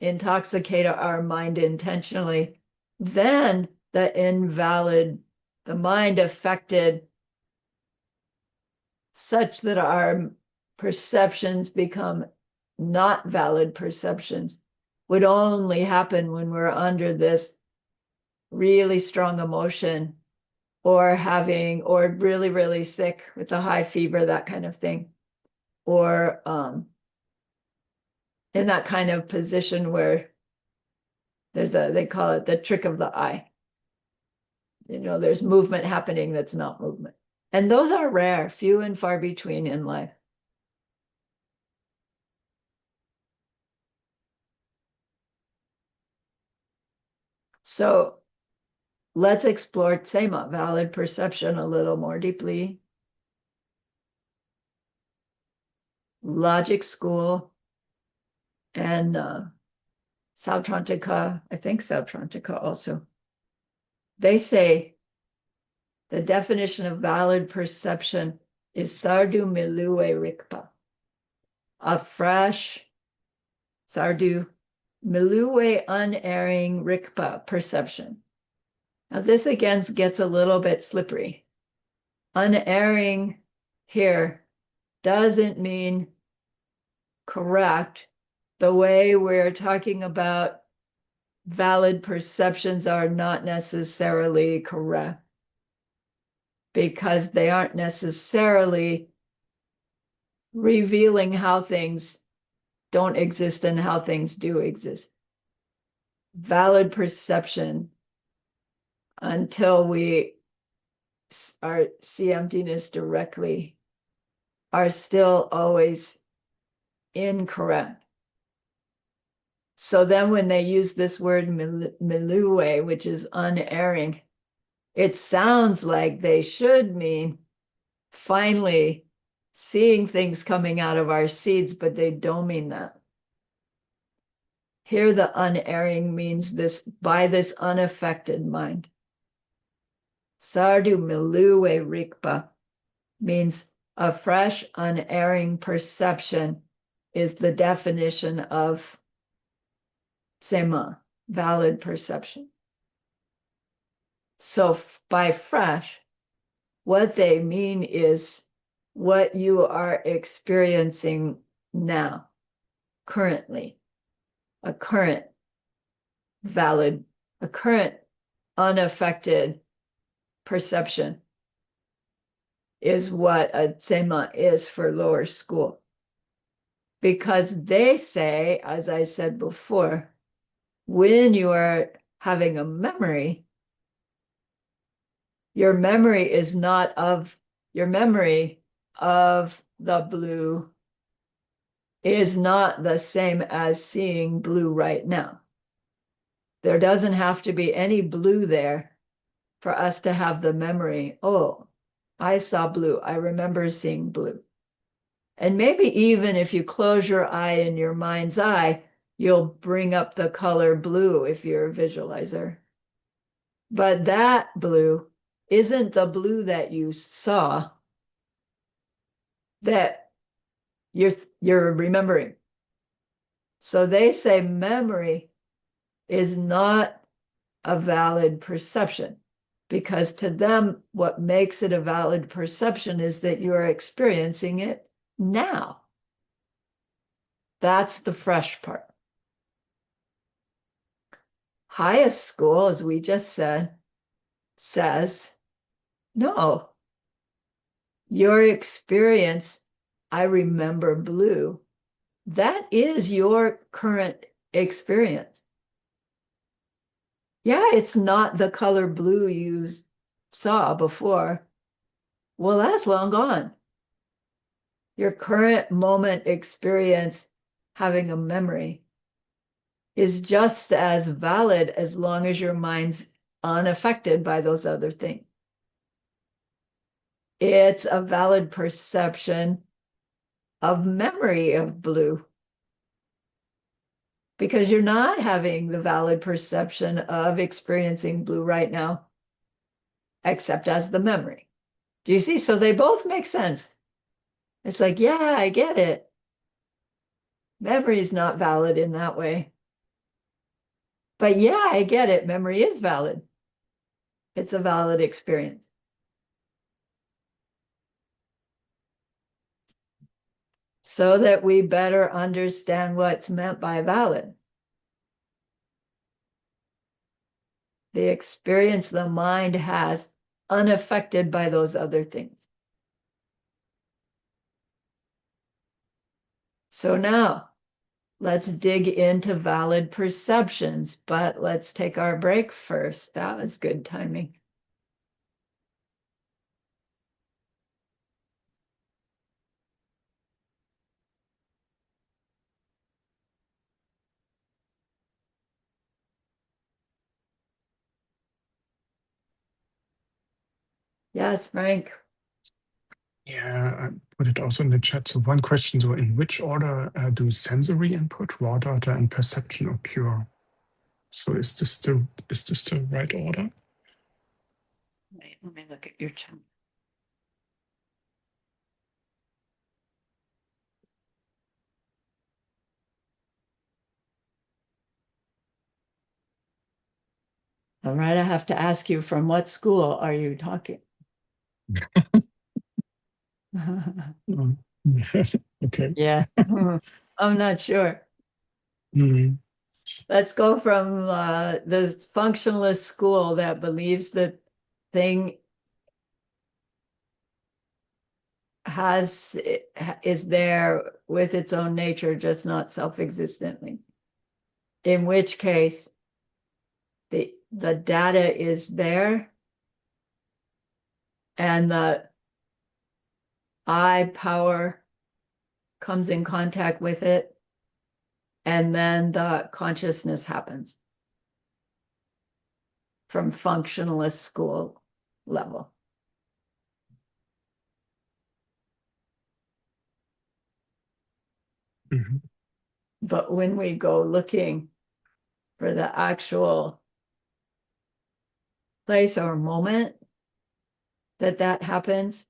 intoxicate our mind intentionally, then the mind affected such that our perceptions become not valid perceptions would only happen when we're under this really strong emotion or really, really sick with a high fever, that kind of thing, or in that kind of position where they call it the trick of the eye. There's movement happening that's not movement. And those are rare, few and far between in life. So let's explore tsema, valid perception, a little more deeply. Logic School and Sautrantika, I think Sautrantika also. They say the definition of valid perception is sardu milue rikpa, a fresh sardu milue unerring rikpa perception. Now this again gets a little bit slippery. Unerring here doesn't mean correct the way we're talking about valid perceptions are not necessarily correct because they aren't necessarily revealing how things don't exist and how things do exist. Valid perception, until we see emptiness directly, are still always incorrect. So then when they use this word milue, which is unerring, it sounds like they should mean finally seeing things coming out of our seeds, but they don't mean that. Here the unerring means this by this unaffected mind. Sardu milue rikpa means a fresh, unerring perception is the definition of tsema, valid perception. So by fresh, what they mean is what you are experiencing now, currently, a current valid, a current unaffected perception is what a tsema is for lower school. Because they say, as I said before, when you are having a memory, your memory of the blue is not the same as seeing blue right now. There doesn't have to be any blue there for us to have the memory, oh, I saw blue. I remember seeing blue. And maybe even if you close your eye in your mind's eye, you'll bring up the color blue if you're a visualizer. But that blue isn't the blue that you saw that you're remembering. So they say memory is not a valid perception, because to them, what makes it a valid perception is that you're experiencing it now. That's the fresh part. Highest school, as we just said, says, no, your experience, I remember blue, that is your current experience. Yeah, it's not the color blue you saw before. Well, that's long gone. Your current moment experience, having a memory, is just as valid as long as your mind's unaffected by those other things. It's a valid perception of memory of blue, because you're not having the valid perception of experiencing blue right now, except as the memory. Do you see? So they both make sense. It's like, yeah, I get it. Memory is not valid in that way. But yeah, I get it. Memory is valid. It's a valid experience. so that we better understand what's meant by valid. The experience the mind has unaffected by those other things. So now let's dig into valid perceptions, but let's take our break first. That was good timing. Yes, Frank. Yeah, I put it also in the chat. So one question, so in which order do sensory input, raw data, and perception occur? So is this the right order? Wait, let me look at your chat. All right, I have to ask you, from what school are you talking? Okay. Yeah, I'm not sure. Mm. Let's go from the functionalist school that believes that thing has is there with its own nature, just not self-existently. In which case, the data is there, and the eye power comes in contact with it, and then the consciousness happens from functionalist school level. Mm-hmm. But when we go looking for the actual place or moment that happens,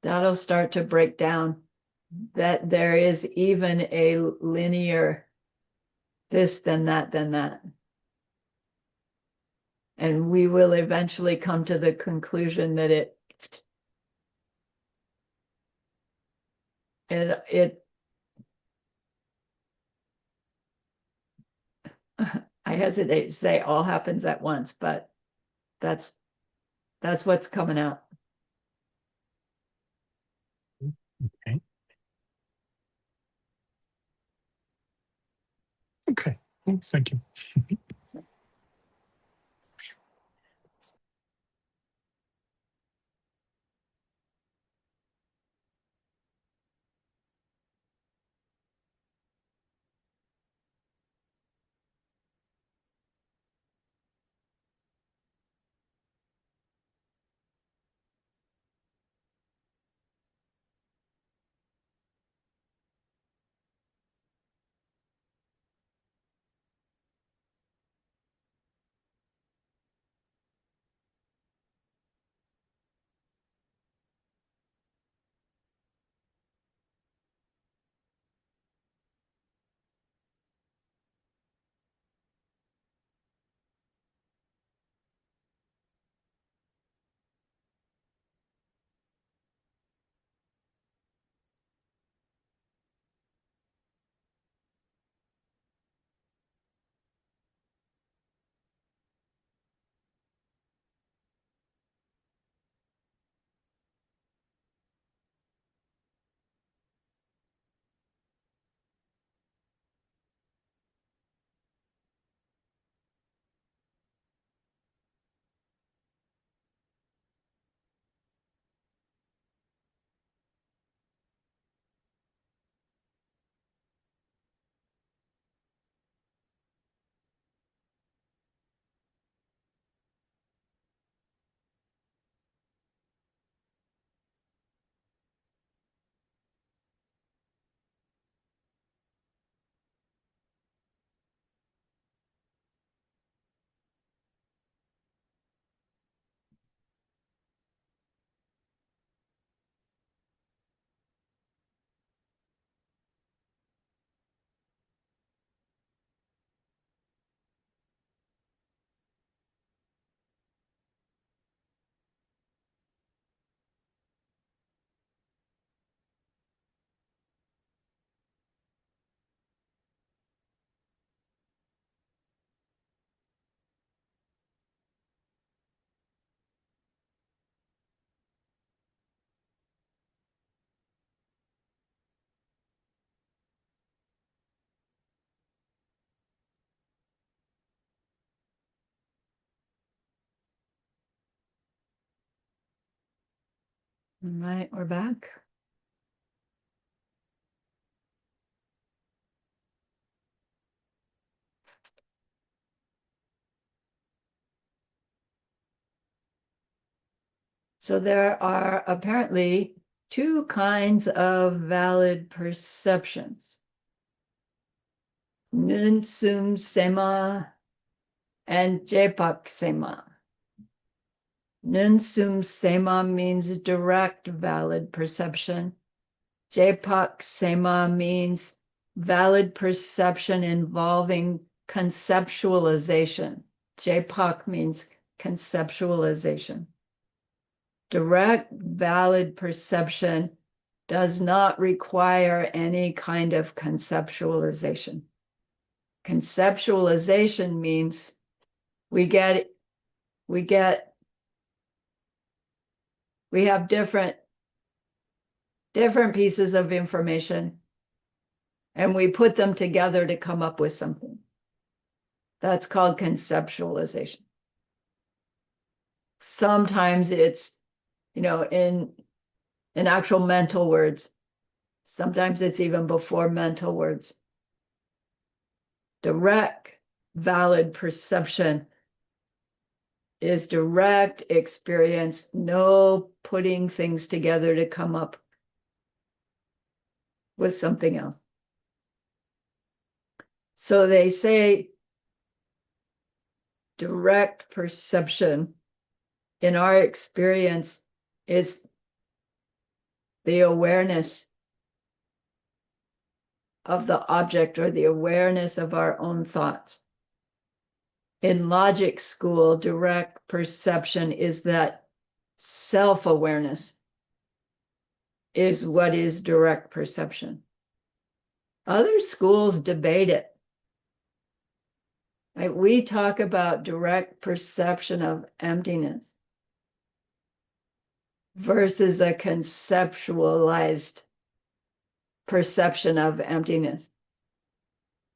that'll start to break down that there is even a linear this, then that, then that. And we will eventually come to the conclusion that it I hesitate to say all happens at once, but that's what's coming out. Okay. Okay. Well, thank you. All right, we're back. So there are apparently two kinds of valid perceptions. Nun sum sema and jepak sema. Nun sum sema means direct valid perception. Jepak sema means valid perception involving conceptualization. Jepak means conceptualization. Direct valid perception does not require any kind of conceptualization. Conceptualization means we have different pieces of information and we put them together to come up with something. That's called conceptualization. Sometimes it's, in actual mental words. Sometimes it's even before mental words. Direct valid perception is direct experience, no putting things together to come up with something else. So they say direct perception in our experience is the awareness of the object or the awareness of our own thoughts. In logic school, direct perception is that self-awareness is what is direct perception. Other schools debate it. Right? We talk about direct perception of emptiness versus a conceptualized perception of emptiness.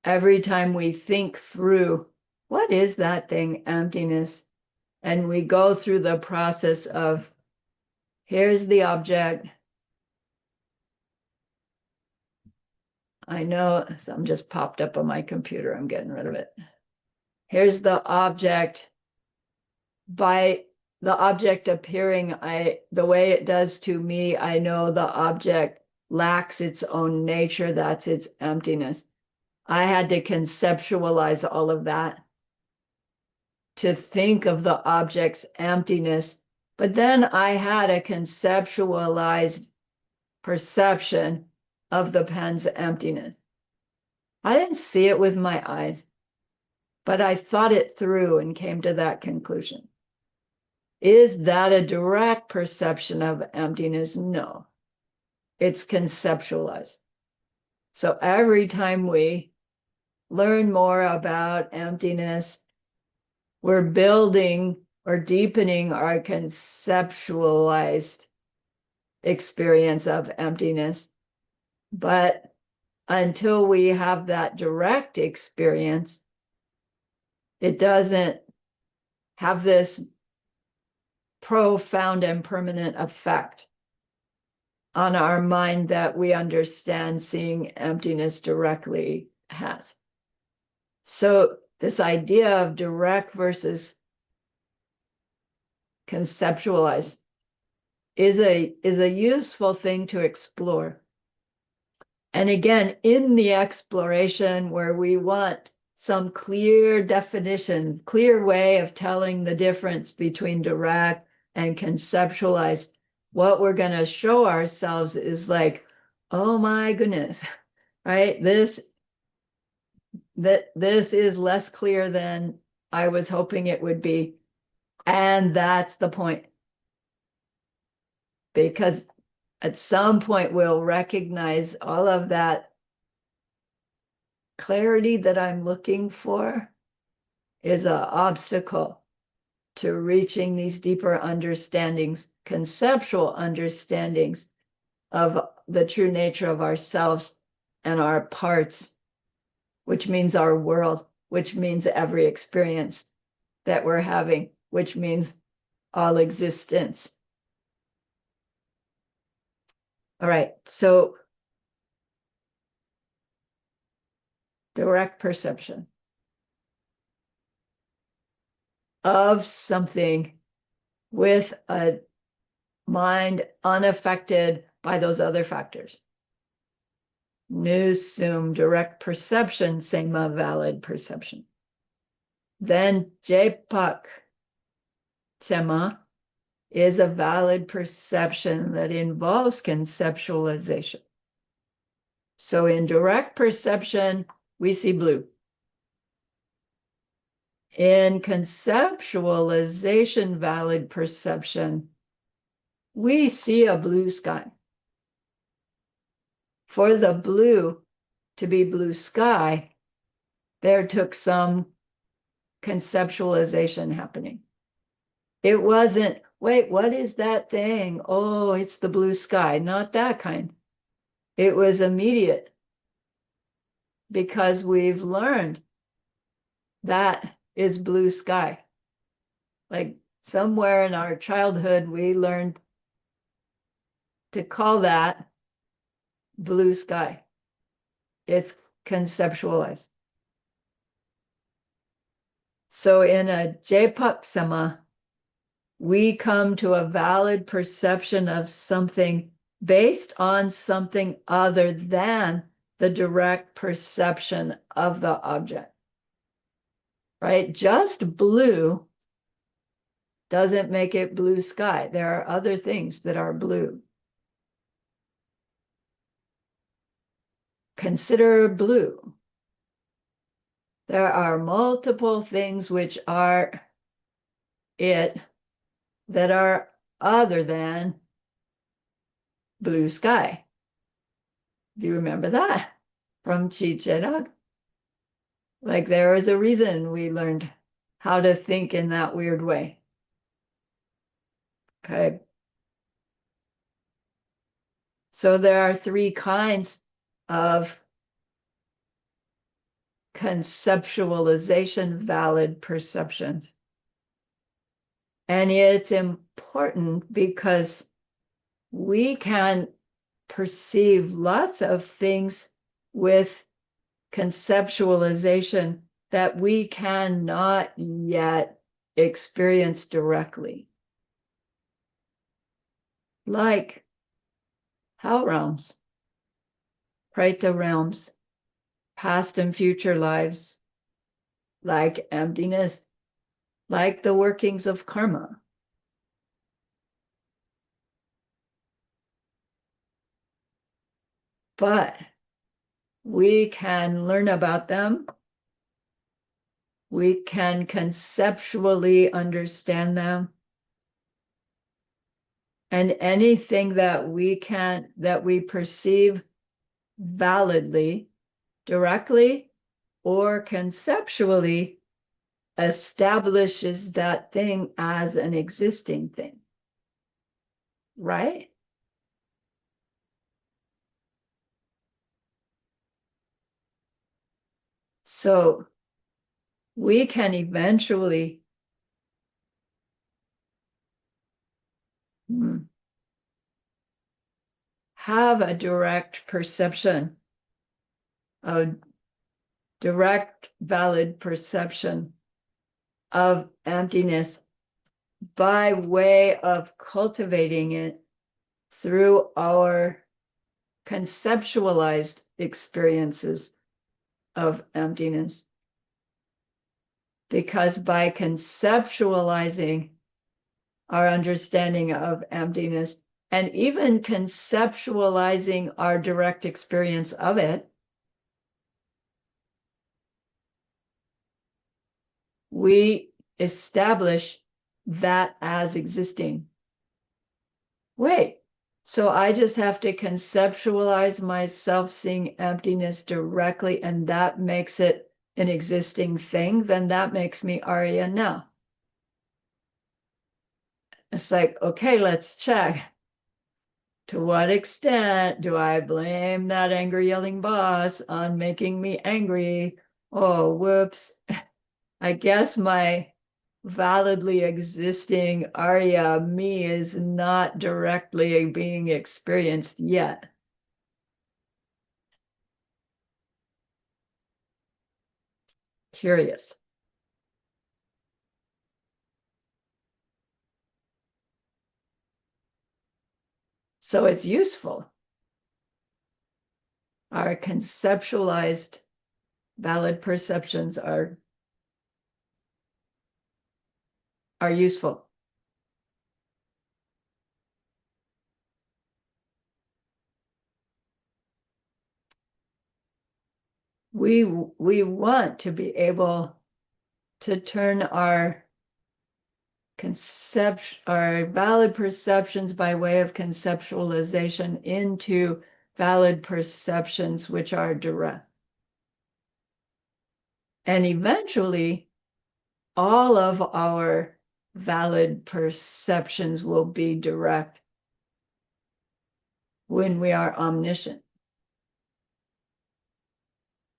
Every time we think through, what is that thing, emptiness? And we go through the process of, here's the object. I know some just popped up on my computer. I'm getting rid of it. Here's the object. By the object appearing, the way it does to me, I know the object lacks its own nature. That's its emptiness. I had to conceptualize all of that to think of the object's emptiness. But then I had a conceptualized perception of the pen's emptiness. I didn't see it with my eyes, but I thought it through and came to that conclusion. Is that a direct perception of emptiness? No, it's conceptualized. So every time we learn more about emptiness, we're building or deepening our conceptualized experience of emptiness. But until we have that direct experience, it doesn't have this profound and permanent effect on our mind that we understand seeing emptiness directly has. So this idea of direct versus conceptualized is a useful thing to explore. And again, in the exploration where we want some clear definition, clear way of telling the difference between direct and conceptualized, what we're going to show ourselves is like, oh my goodness, right? This is less clear than I was hoping it would be. And that's the point. Because at some point we'll recognize all of that clarity that I'm looking for is an obstacle to reaching these deeper understandings, conceptual understandings of the true nature of ourselves and our parts, which means our world, which means every experience that we're having, which means all existence. All right, so direct perception of something with a mind unaffected by those other factors. Nusum, direct perception, sema, valid perception. Then Jepak, sema, is a valid perception that involves conceptualization. So in direct perception, we see blue. In conceptualization, valid perception, we see a blue sky. For the blue to be blue sky, there took some conceptualization happening. It wasn't, wait, what is that thing? Oh, it's the blue sky. Not that kind. It was immediate because we've learned that is blue sky. Like somewhere in our childhood, we learned to call that blue sky. It's conceptualized. So in a Jepaksama, we come to a valid perception of something based on something other than the direct perception of the object, right? Just blue doesn't make it blue sky. There are other things that are blue. Consider blue. There are multiple things which are it that are other than blue sky. Do you remember that from Chicherag? Like there is a reason we learned how to think in that weird way. Okay. So there are three kinds of conceptualization valid perceptions. And it's important because we can perceive lots of things with conceptualization that we cannot yet experience directly. Like hell realms, Praita realms, past and future lives, like emptiness, like the workings of karma. But we can learn about them. We can conceptually understand them. And anything that we perceive validly, directly, or conceptually establishes that thing as an existing thing. Right? So we can eventually have a direct perception, a direct, valid perception of emptiness by way of cultivating it through our conceptualized experiences of emptiness. Because by conceptualizing our understanding of emptiness and even conceptualizing our direct experience of it, we establish that as existing. Wait, so I just have to conceptualize myself seeing emptiness directly, and that makes it an existing thing? Then that makes me Arya now. It's like, okay, let's check. To what extent do I blame that angry yelling boss on making me angry? Oh, whoops. I guess my validly existing Arya me is not directly being experienced yet. Curious. So it's useful. Our conceptualized valid perceptions are useful. We want to be able to turn our valid perceptions by way of conceptualization into valid perceptions which are direct. And eventually, all of our valid perceptions will be direct when we are omniscient.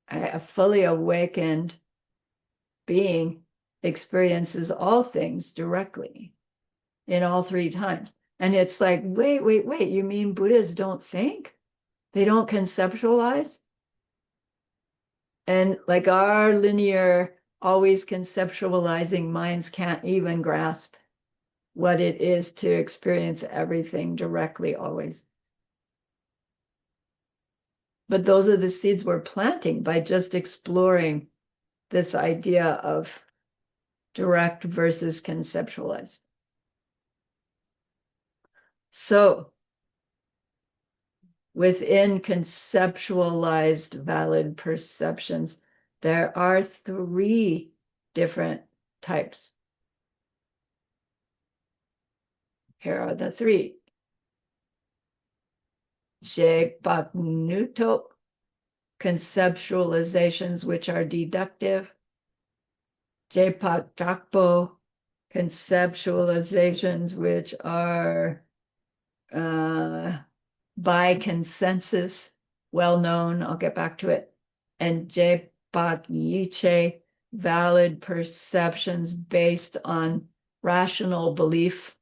A fully awakened being experiences all things directly in all three times. And it's like, wait, you mean Buddhists don't think? They don't conceptualize? And like our linear, always conceptualizing minds can't even grasp what it is to experience everything directly always. But those are the seeds we're planting by just exploring this idea of direct versus conceptualized. So within conceptualized valid perceptions, there are three different types. Here are the three. Jepaknuto, conceptualizations which are deductive. Jepaktakpo, conceptualizations which are by consensus, well known. I'll get back to it. And Jpak Yiche, valid perceptions based on rational belief.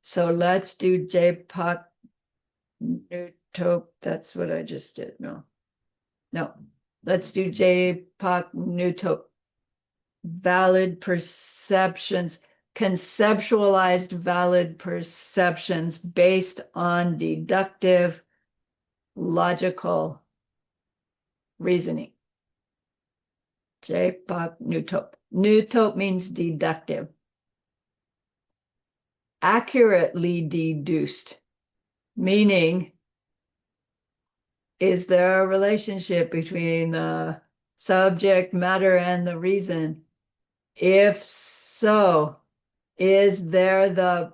So let's do Jpak Nuto. That's what I just did. No. Let's do Jpak Nuto. Valid perceptions, conceptualized valid perceptions based on deductive, logical reasoning. Jpak Nuto. Nuto means deductive. Accurately deduced, meaning, is there a relationship between the subject matter and the reason? If so, is there the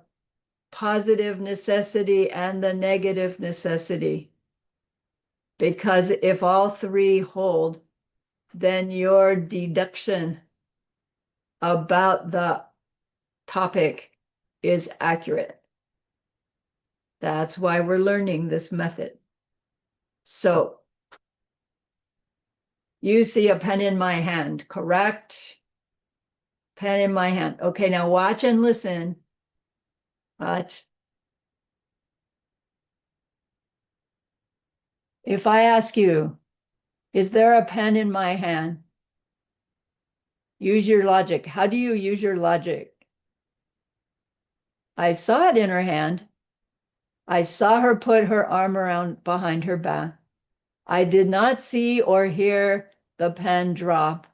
positive necessity and the negative necessity? Because if all three hold, then your deduction about the topic is accurate. That's why we're learning this method. So you see a pen in my hand, correct? Pen in my hand. Okay, now watch and listen. Watch. If I ask you, is there a pen in my hand? Use your logic. How do you use your logic? I saw it in her hand. I saw her put her arm around behind her back. I did not see or hear the pen drop.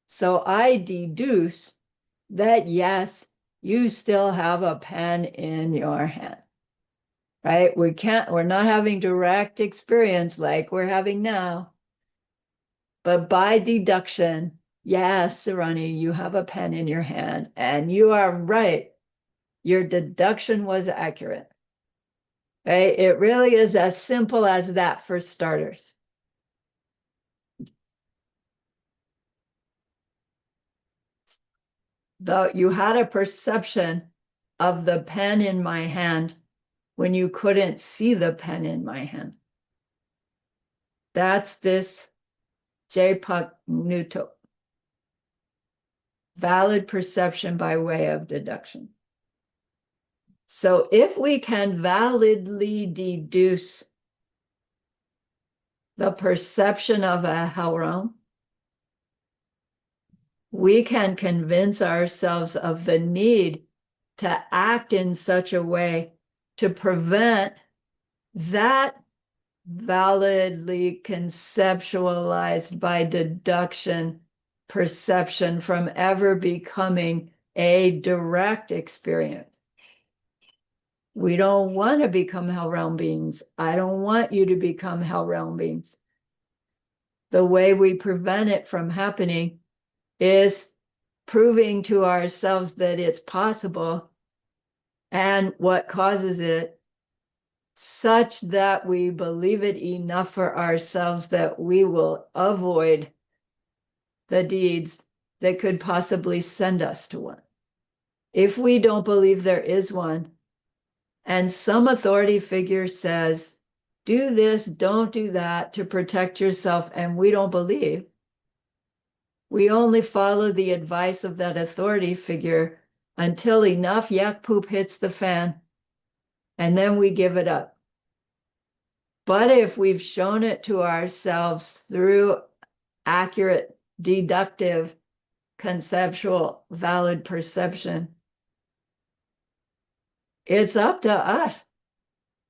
So I deduce that yes, you still have a pen in your hand. Right? We're not having direct experience like we're having now. But by deduction, yes, Sarani, you have a pen in your hand, and you are right. Your deduction was accurate. Right? It really is as simple as that for starters. Though you had a perception of the pen in my hand when you couldn't see the pen in my hand. That's this Jpak Nuto. valid perception by way of deduction. So if we can validly deduce the perception of a hell realm, we can convince ourselves of the need to act in such a way to prevent that validly conceptualized by deduction perception from ever becoming a direct experience. We don't want to become hell realm beings. I don't want you to become hell realm beings. The way we prevent it from happening is proving to ourselves that it's possible and what causes it, such that we believe it enough for ourselves that we will avoid the deeds that could possibly send us to one. If we don't believe there is one, and some authority figure says, do this, don't do that to protect yourself, and we don't believe, we only follow the advice of that authority figure until enough yak poop hits the fan, and then we give it up. But if we've shown it to ourselves through accurate, deductive, conceptual, valid perception, it's up to us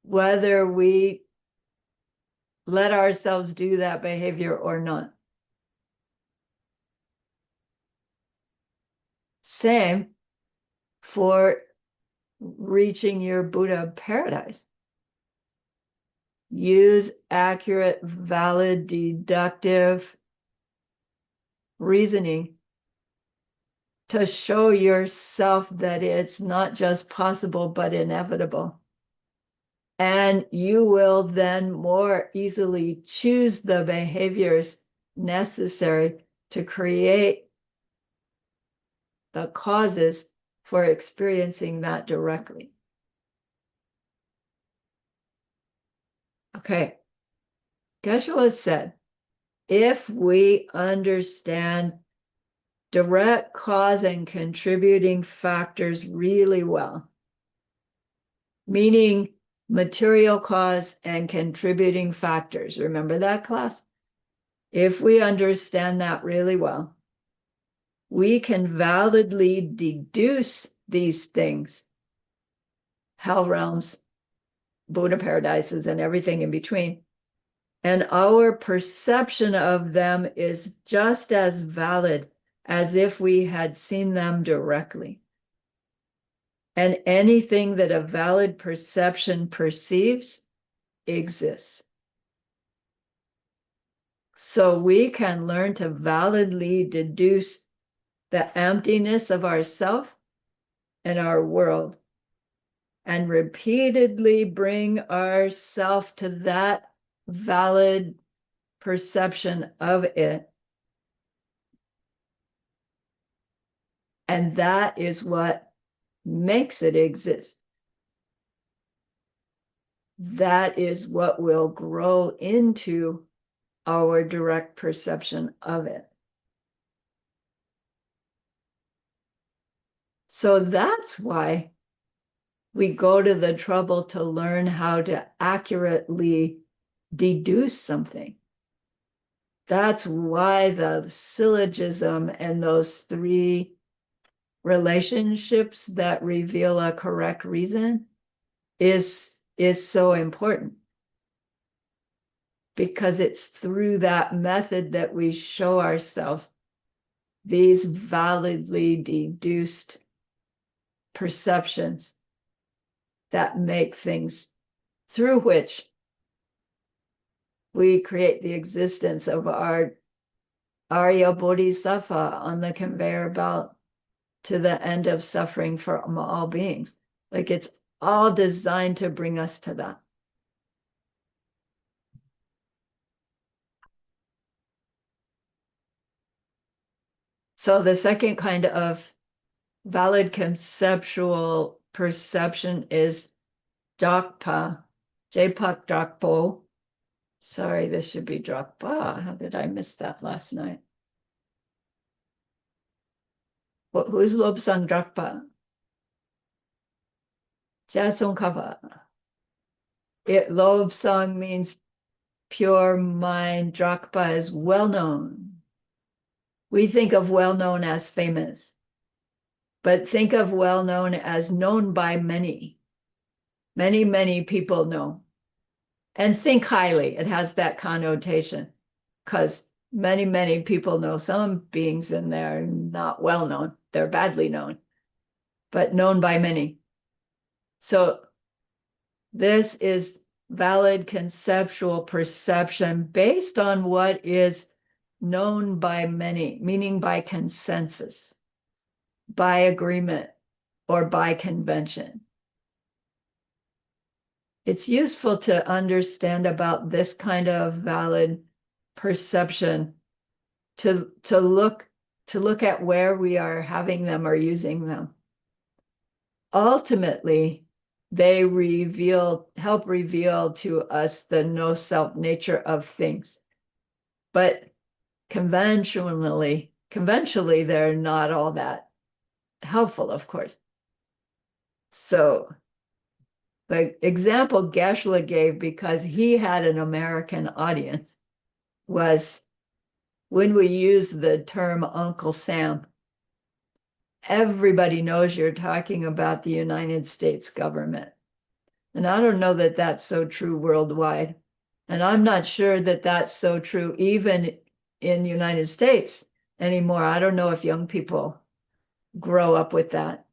whether we let ourselves do that behavior or not. Same for reaching your Buddha paradise. Use accurate, valid, deductive reasoning to show yourself that it's not just possible, but inevitable. And you will then more easily choose the behaviors necessary to create the causes for experiencing that directly. Okay. Geshe said, if we understand direct cause and contributing factors really well, meaning material cause and contributing factors. Remember that class? If we understand that really well, we can validly deduce these things, hell realms, Buddha paradises, and everything in between. And our perception of them is just as valid as if we had seen them directly. And anything that a valid perception perceives exists. So we can learn to validly deduce the emptiness of ourself and our world, and repeatedly bring ourself to that valid perception of it. And that is what makes it exist. That is what will grow into our direct perception of it. So that's why we go to the trouble to learn how to accurately deduce something. That's why the syllogism and those three relationships that reveal a correct reason is so important, because it's through that method that we show ourselves these validly deduced perceptions that make things through which we create the existence of our Arya Bodhisattva on the conveyor belt to the end of suffering from all beings. Like, it's all designed to bring us to that. So the second kind of valid conceptual perception is Dakpa, Jpak Dakpo. Sorry, this should be Drakpa. How did I miss that last night? Who's Lobsang Drakpa? Jasong Kapa. Lobsang means pure mind. Drakpa is well known. We think of well known as famous, but think of well known as known by many. Many, many people know. And think highly. It has that connotation because many, many people know some beings in there not well known. They're badly known, but known by many. So this is valid conceptual perception based on what is known by many, meaning by consensus, by agreement, or by convention. It's useful to understand about this kind of valid perception to look at where we are having them or using them. Ultimately, they help reveal to us the no self nature of things. But conventionally, they're not all that helpful, of course. So the example Geshe-la gave, because he had an American audience, was when we use the term Uncle Sam, everybody knows you're talking about the United States government. And I don't know that that's so true worldwide. And I'm not sure that that's so true even in the United States anymore. I don't know if young people grow up with that.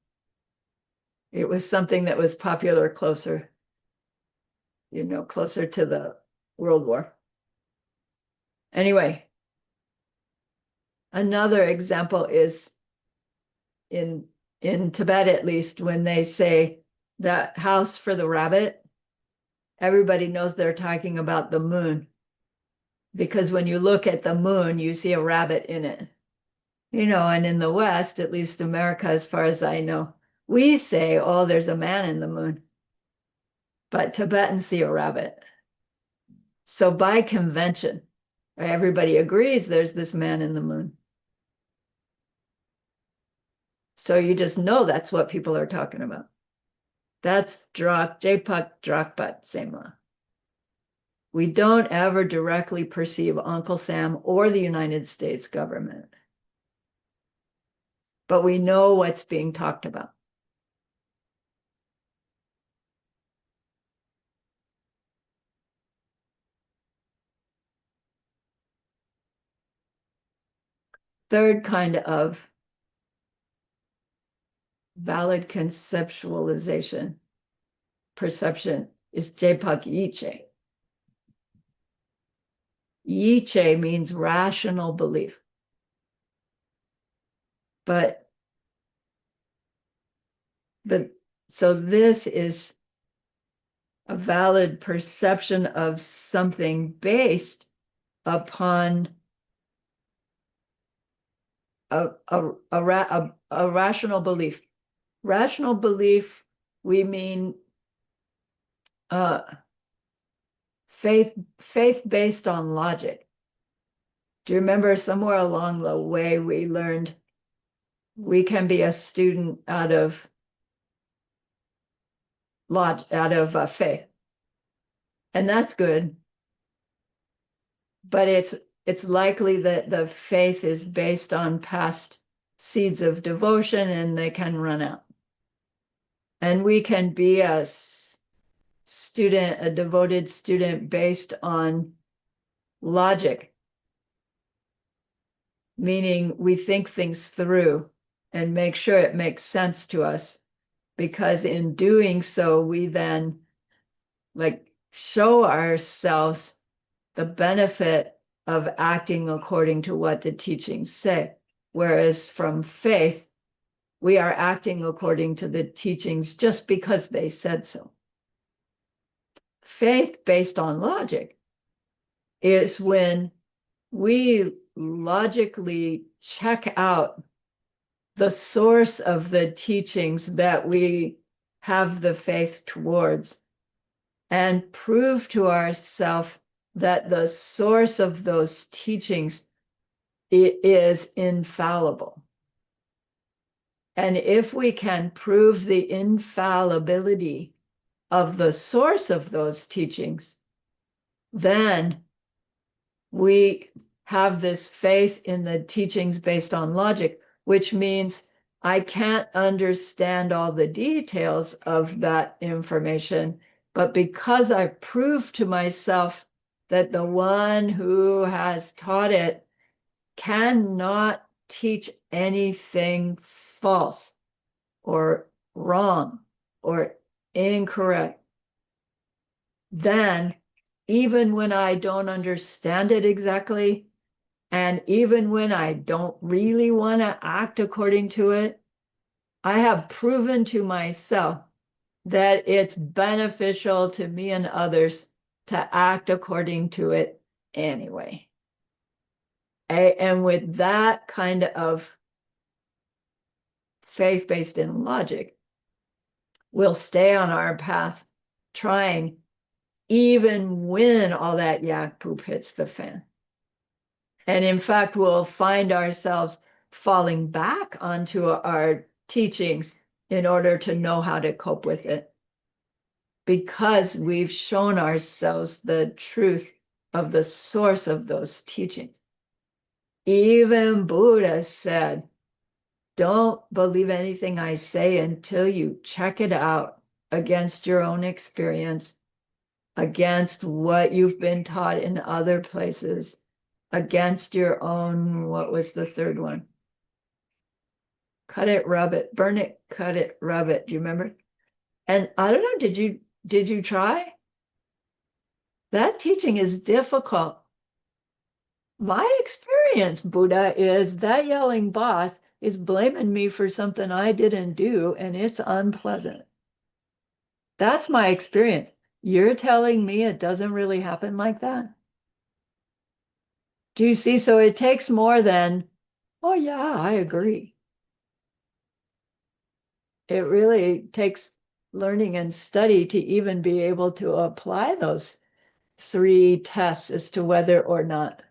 It was something that was popular closer, closer to the World War. Anyway, another example is in Tibet, at least, when they say that house for the rabbit, everybody knows they're talking about the moon. Because when you look at the moon, you see a rabbit in it. And in the West, at least America, as far as I know, we say, oh, there's a man in the moon. But Tibetans see a rabbit. So by convention, everybody agrees there's this man in the moon. So you just know that's what people are talking about. That's Jpak Drakpat Sema. We don't ever directly perceive Uncle Sam or the United States government, but we know what's being talked about. Third kind of valid conceptualization, perception, is Jpak Yiche. Yiche means rational belief. But so this is a valid perception of something based upon a rational belief. Rational belief, we mean faith based on logic. Do you remember somewhere along the way we learned we can be a student out of faith, and that's good. But it's likely that the faith is based on past seeds of devotion, and they can run out. And we can be a devoted student based on logic, meaning we think things through and make sure it makes sense to us, because in doing so, we then show ourselves the benefit of acting according to what the teachings say. Whereas from faith, we are acting according to the teachings just because they said so. Faith based on logic is when we logically check out the source of the teachings that we have the faith towards and prove to ourselves that the source of those teachings is infallible. And if we can prove the infallibility of the source of those teachings, then we have this faith in the teachings based on logic, which means I can't understand all the details of that information, but because I proved to myself that the one who has taught it cannot teach anything false or wrong or incorrect, then even when I don't understand it exactly, and even when I don't really want to act according to it, I have proven to myself that it's beneficial to me and others to act according to it anyway. And with that kind of faith based in logic, we'll stay on our path trying even when all that yak poop hits the fan. And in fact, we'll find ourselves falling back onto our teachings in order to know how to cope with it, because we've shown ourselves the truth of the source of those teachings. Even Buddha said, don't believe anything I say until you check it out against your own experience, against what you've been taught in other places, against your own, what was the third one? Cut it, rub it, burn it, cut it, rub it. Do you remember? And I don't know, did you try? That teaching is difficult. My experience, Buddha, is that yelling boss is blaming me for something I didn't do, and it's unpleasant. That's my experience. You're telling me it doesn't really happen like that? Do you see? So it takes more than, oh, yeah, I agree. It really takes learning and study to even be able to apply those three tests as to whether or not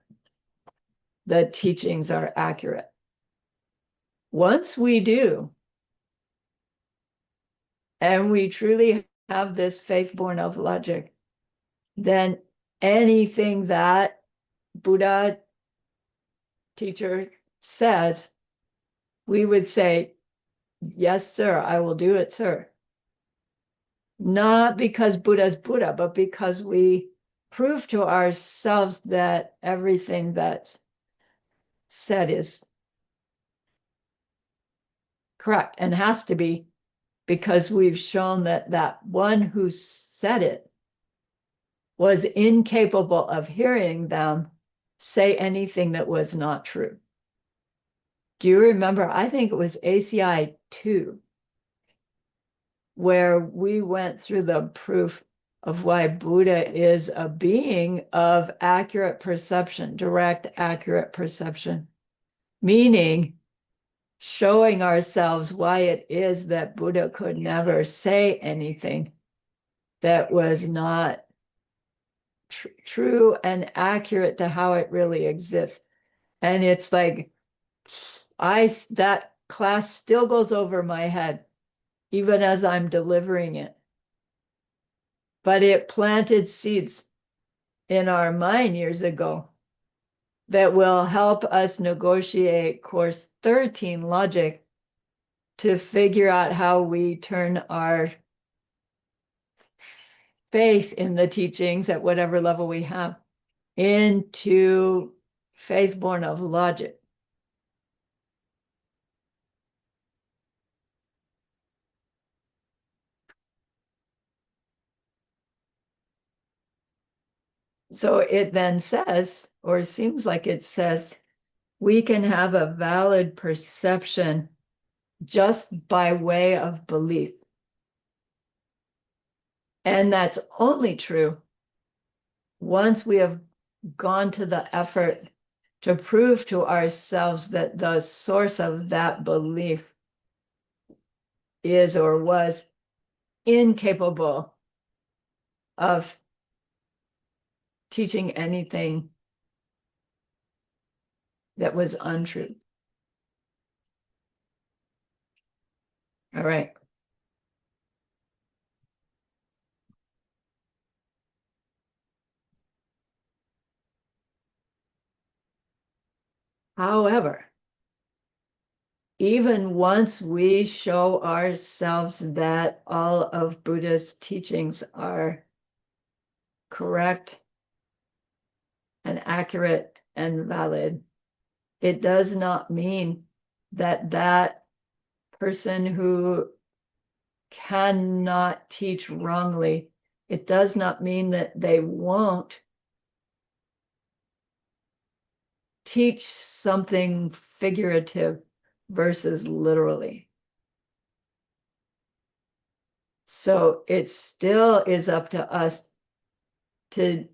the teachings are accurate. Once we do, and we truly have this faith born of logic, then anything that Buddha teacher says, we would say, yes, sir, I will do it, sir. Not because Buddha's Buddha, but because we prove to ourselves that everything that's said is correct and has to be, because we've shown that that one who said it was incapable of hearing them say anything that was not true. Do you remember? I think it was ACI 2, where we went through the proof of why Buddha is a being of accurate perception, direct, accurate perception, meaning showing ourselves why it is that Buddha could never say anything that was not true and accurate to how it really exists. And it's like, that class still goes over my head, even as I'm delivering it. But it planted seeds in our mind years ago that will help us negotiate course 13 logic to figure out how we turn our faith in the teachings at whatever level we have into faith born of logic. So it then says, or seems like it says, we can have a valid perception just by way of belief. And that's only true once we have gone to the effort to prove to ourselves that the source of that belief is or was incapable of teaching anything that was untrue. All right. However, even once we show ourselves that all of Buddha's teachings are correct and accurate and valid, it does not mean that that person who cannot teach wrongly, it does not mean that they won't teach something figurative versus literally. So it still is up to us to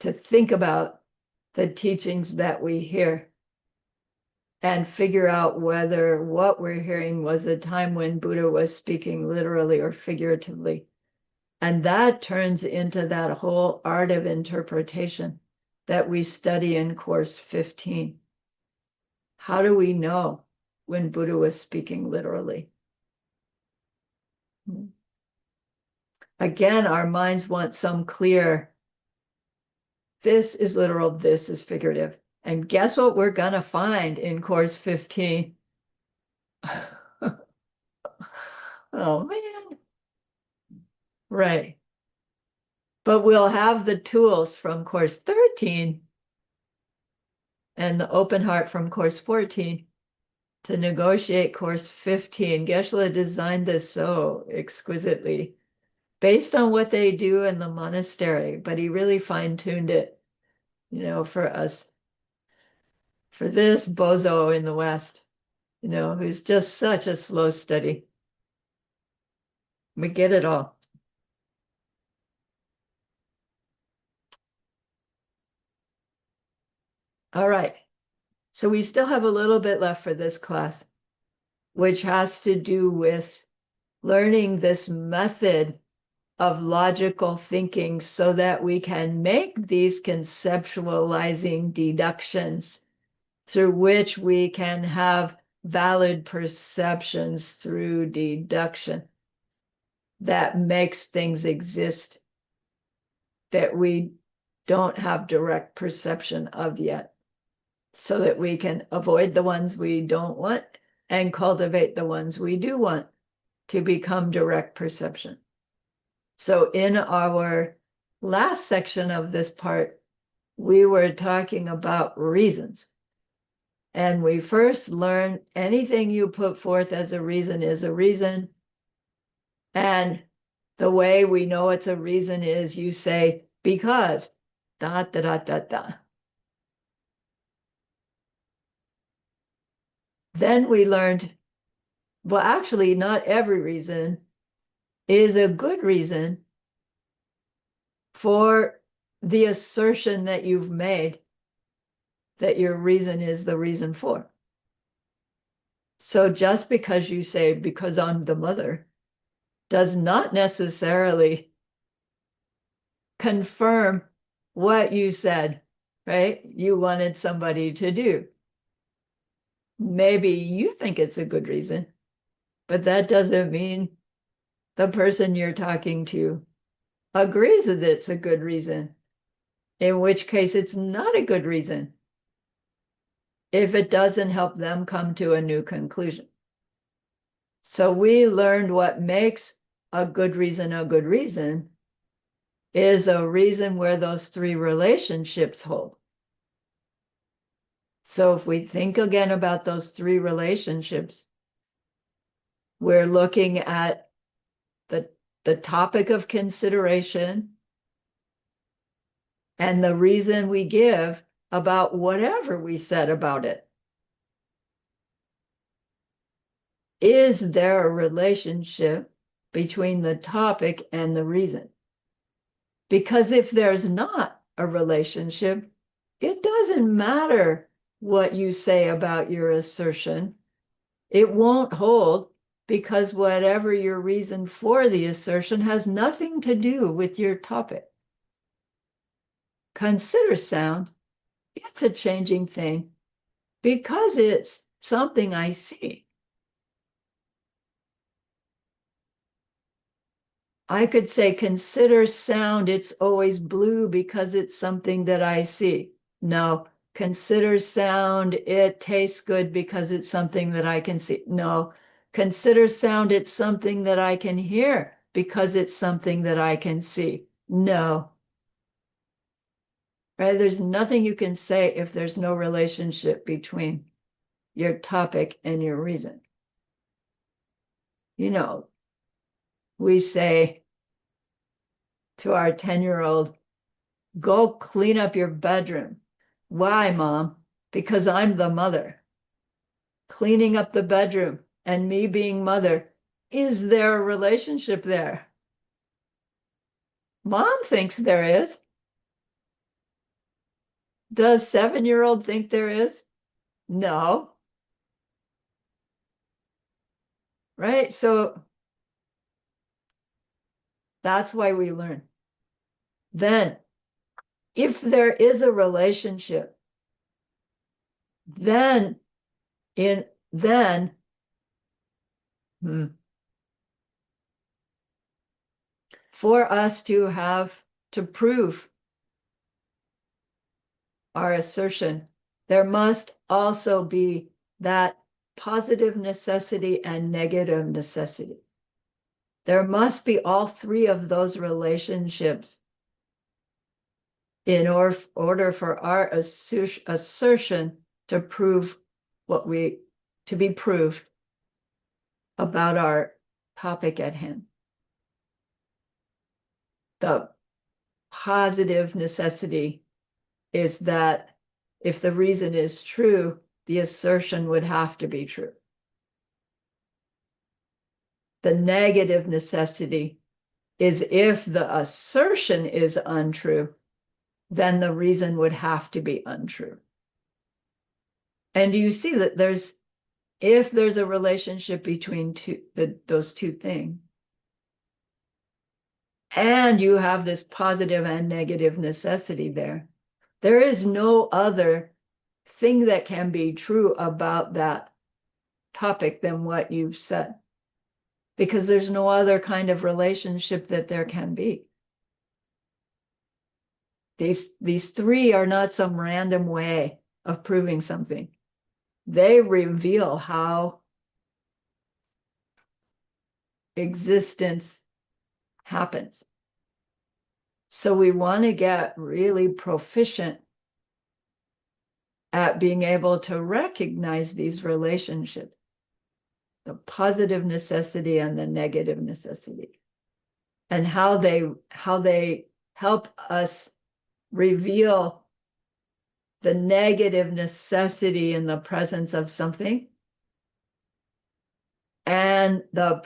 think about the teachings that we hear and figure out whether what we're hearing was a time when Buddha was speaking literally or figuratively. And that turns into that whole art of interpretation that we study in course 15. How do we know when Buddha was speaking literally? Again, our minds want some clear, this is literal, this is figurative. And guess what we're going to find in course 15? Oh, man. Right. But we'll have the tools from course 13 and the open heart from course 14 to negotiate course 15. Geshe-la designed this so exquisitely based on what they do in the monastery, but he really fine-tuned it, for us, for this bozo in the West, who's just such a slow study. We get it all. All right. So we still have a little bit left for this class, which has to do with learning this method of logical thinking so that we can make these conceptualizing deductions through which we can have valid perceptions through deduction that makes things exist that we don't have direct perception of yet, so that we can avoid the ones we don't want and cultivate the ones we do want to become direct perception. So in our last section of this part, we were talking about reasons. And we first learned anything you put forth as a reason is a reason. And the way we know it's a reason is you say, because, dot, dot, dot, dot, dot. Then we learned, well, actually, not every reason is a good reason for the assertion that you've made that your reason is the reason for. So just because you say, because I'm the mother, does not necessarily confirm what you said, right? You wanted somebody to do. Maybe you think it's a good reason, but that doesn't mean the person you're talking to agrees that it's a good reason, in which case it's not a good reason if it doesn't help them come to a new conclusion. So we learned what makes a good reason is a reason where those three relationships hold. So if we think again about those three relationships, we're looking at the topic of consideration and the reason we give about whatever we said about it. Is there a relationship between the topic and the reason? Because if there's not a relationship, it doesn't matter what you say about your assertion. It won't hold because whatever your reason for the assertion has nothing to do with your topic. Consider sound. It's a changing thing because it's something I see. I could say, consider sound, it's always blue because it's something that I see. No, consider sound, it tastes good because it's something that I can see. No, consider sound, it's something that I can hear because it's something that I can see. No, right? There's nothing you can say if there's no relationship between your topic and your reason. You know, we say to our 10-year-old, go clean up your bedroom. Why, Mom? Because I'm the mother. Cleaning up the bedroom and me being mother. Is there a relationship there? Mom thinks there is. Does 7-year-old think there is? No. Right? So that's why we learn. Then, if there is a relationship, then in then for us to have to prove our assertion, there must also be that positive necessity and negative necessity. There must be all three of those relationships in order for our assertion to prove to be proved about our topic at hand. The positive necessity is that if the reason is true, the assertion would have to be true. The negative necessity is if the assertion is untrue, then the reason would have to be untrue. And you see that if there's a relationship between those two things, and you have this positive and negative necessity there is no other thing that can be true about that topic than what you've said, because there's no other kind of relationship that there can be. These three are not some random way of proving something. They reveal how existence happens. So we want to get really proficient at being able to recognize these relationships, the positive necessity and the negative necessity, and how they help us reveal the negative necessity in the presence of something, and the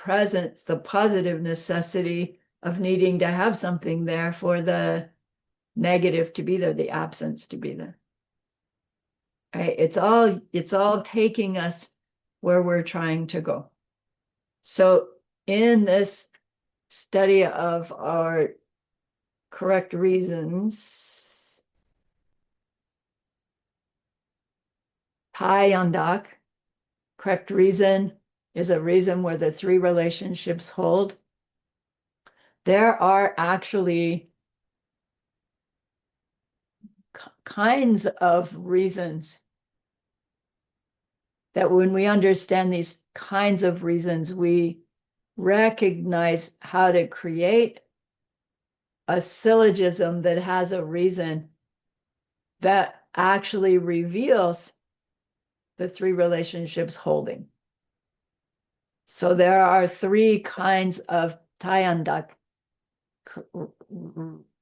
positive necessity of needing to have something there for the negative to be there, the absence to be there. Right? It's all taking us where we're trying to go. So in this study of our correct reasons, Tayandak, correct reason is a reason where the three relationships hold. There are actually kinds of reasons that when we understand these kinds of reasons, we recognize how to create a syllogism that has a reason that actually reveals the three relationships holding. So there are three kinds of Tayandak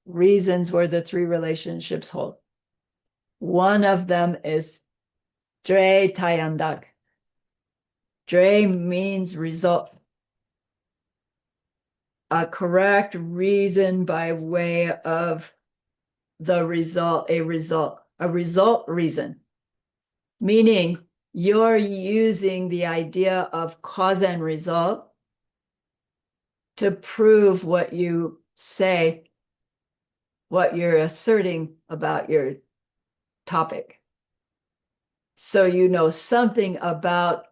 reasons where the three relationships hold. One of them is Dre Tayandak. Dre means result. A correct reason by way of the result, a result reason, meaning you're using the idea of cause and result to prove what you say, what you're asserting about your topic. So you know something about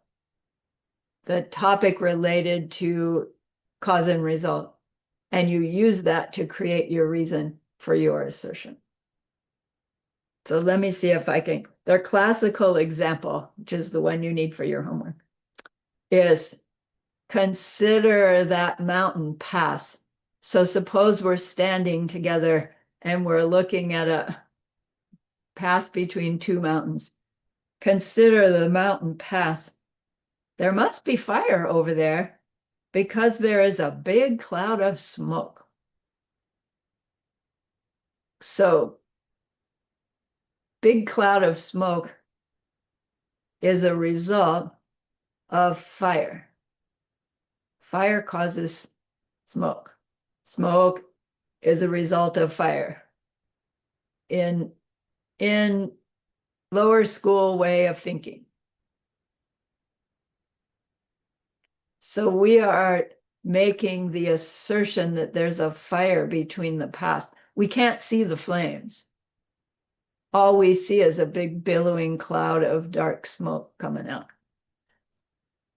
the topic related to cause and result. and you use that to create your reason for your assertion. So let me see if I can. Their classical example, which is the one you need for your homework, is consider that mountain pass. So suppose we're standing together and we're looking at a pass between two mountains. Consider the mountain pass. There must be fire over there because there is a big cloud of smoke. So, big cloud of smoke is a result of fire. Fire causes smoke. Smoke is a result of fire. In lower school way of thinking. So we are making the assertion that there's a fire between the past. We can't see the flames. All we see is a big billowing cloud of dark smoke coming out.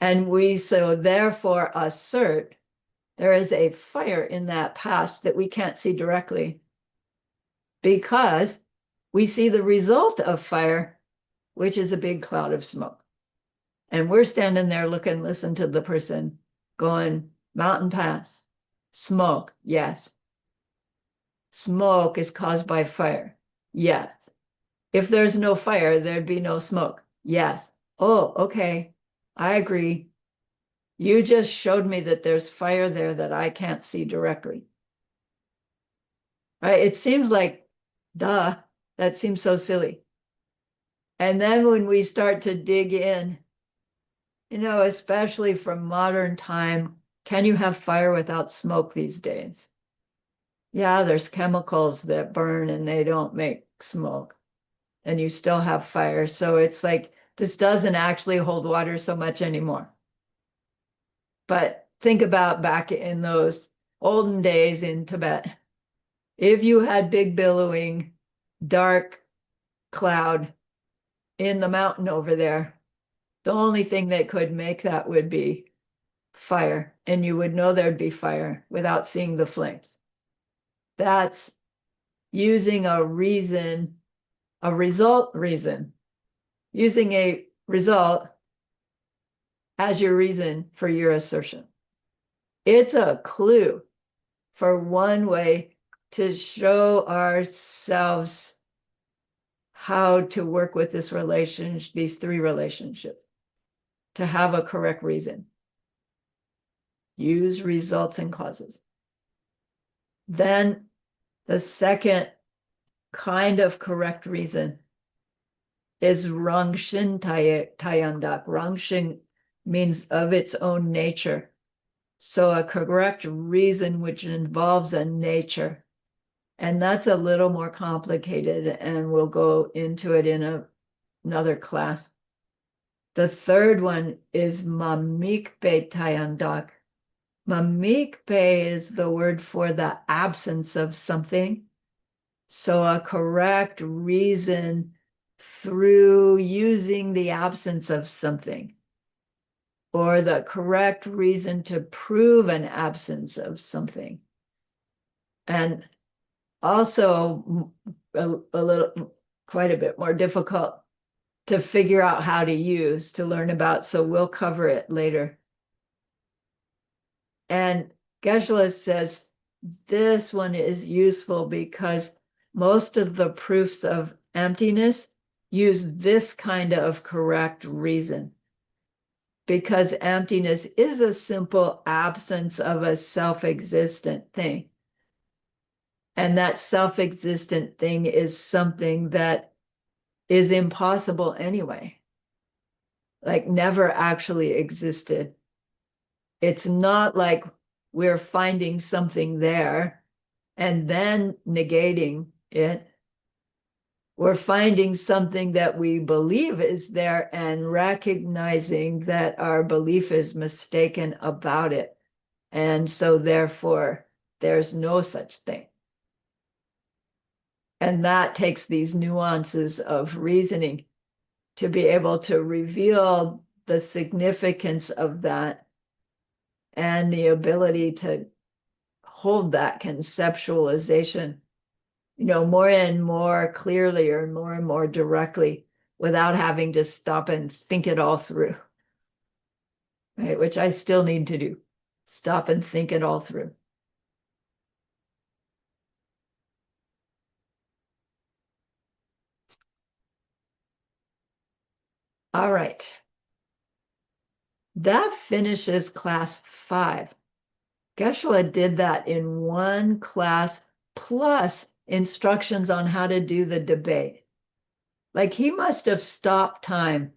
And we so therefore assert there is a fire in that past that we can't see directly because we see the result of fire, which is a big cloud of smoke. And we're standing there looking, listen to the person going, mountain pass, smoke, yes. Smoke is caused by fire, yes. If there's no fire, there'd be no smoke, yes. Oh, okay, I agree. You just showed me that there's fire there that I can't see directly. Right? It seems like, duh, that seems so silly. And then when we start to dig in, especially from modern time, can you have fire without smoke these days? Yeah, there's chemicals that burn and they don't make smoke, and you still have fire. So it's like this doesn't actually hold water so much anymore. But think about back in those olden days in Tibet. If you had big billowing dark cloud in the mountain over there, the only thing that could make that would be fire, and you would know there'd be fire without seeing the flames. That's using a reason, a result reason, using a result as your reason for your assertion. It's a clue for one way to show ourselves how to work with this relationship, these three relationships, to have a correct reason. Use results and causes. Then the second kind of correct reason is Rangshin Tayandak. Rangshin means of its own nature. So a correct reason which involves a nature. And that's a little more complicated, and we'll go into it in another class. The third one is Mamikpe Tayandak. Mamikpe is the word for the absence of something. So a correct reason through using the absence of something, or the correct reason to prove an absence of something. And also quite a bit more difficult to figure out how to use, to learn about. So we'll cover it later. And Geshe says this one is useful because most of the proofs of emptiness use this kind of correct reason, because emptiness is a simple absence of a self-existent thing. And that self-existent thing is something that is impossible anyway, like never actually existed. It's not like we're finding something there and then negating it. We're finding something that we believe is there and recognizing that our belief is mistaken about it. And so therefore, there's no such thing. And that takes these nuances of reasoning to be able to reveal the significance of that and the ability to hold that conceptualization, more and more clearly or more and more directly without having to stop and think it all through, right? Which I still need to do. Stop and think it all through. All right. That finishes class 5. Geshe did that in one class plus instructions on how to do the debate. Like he must have stopped time.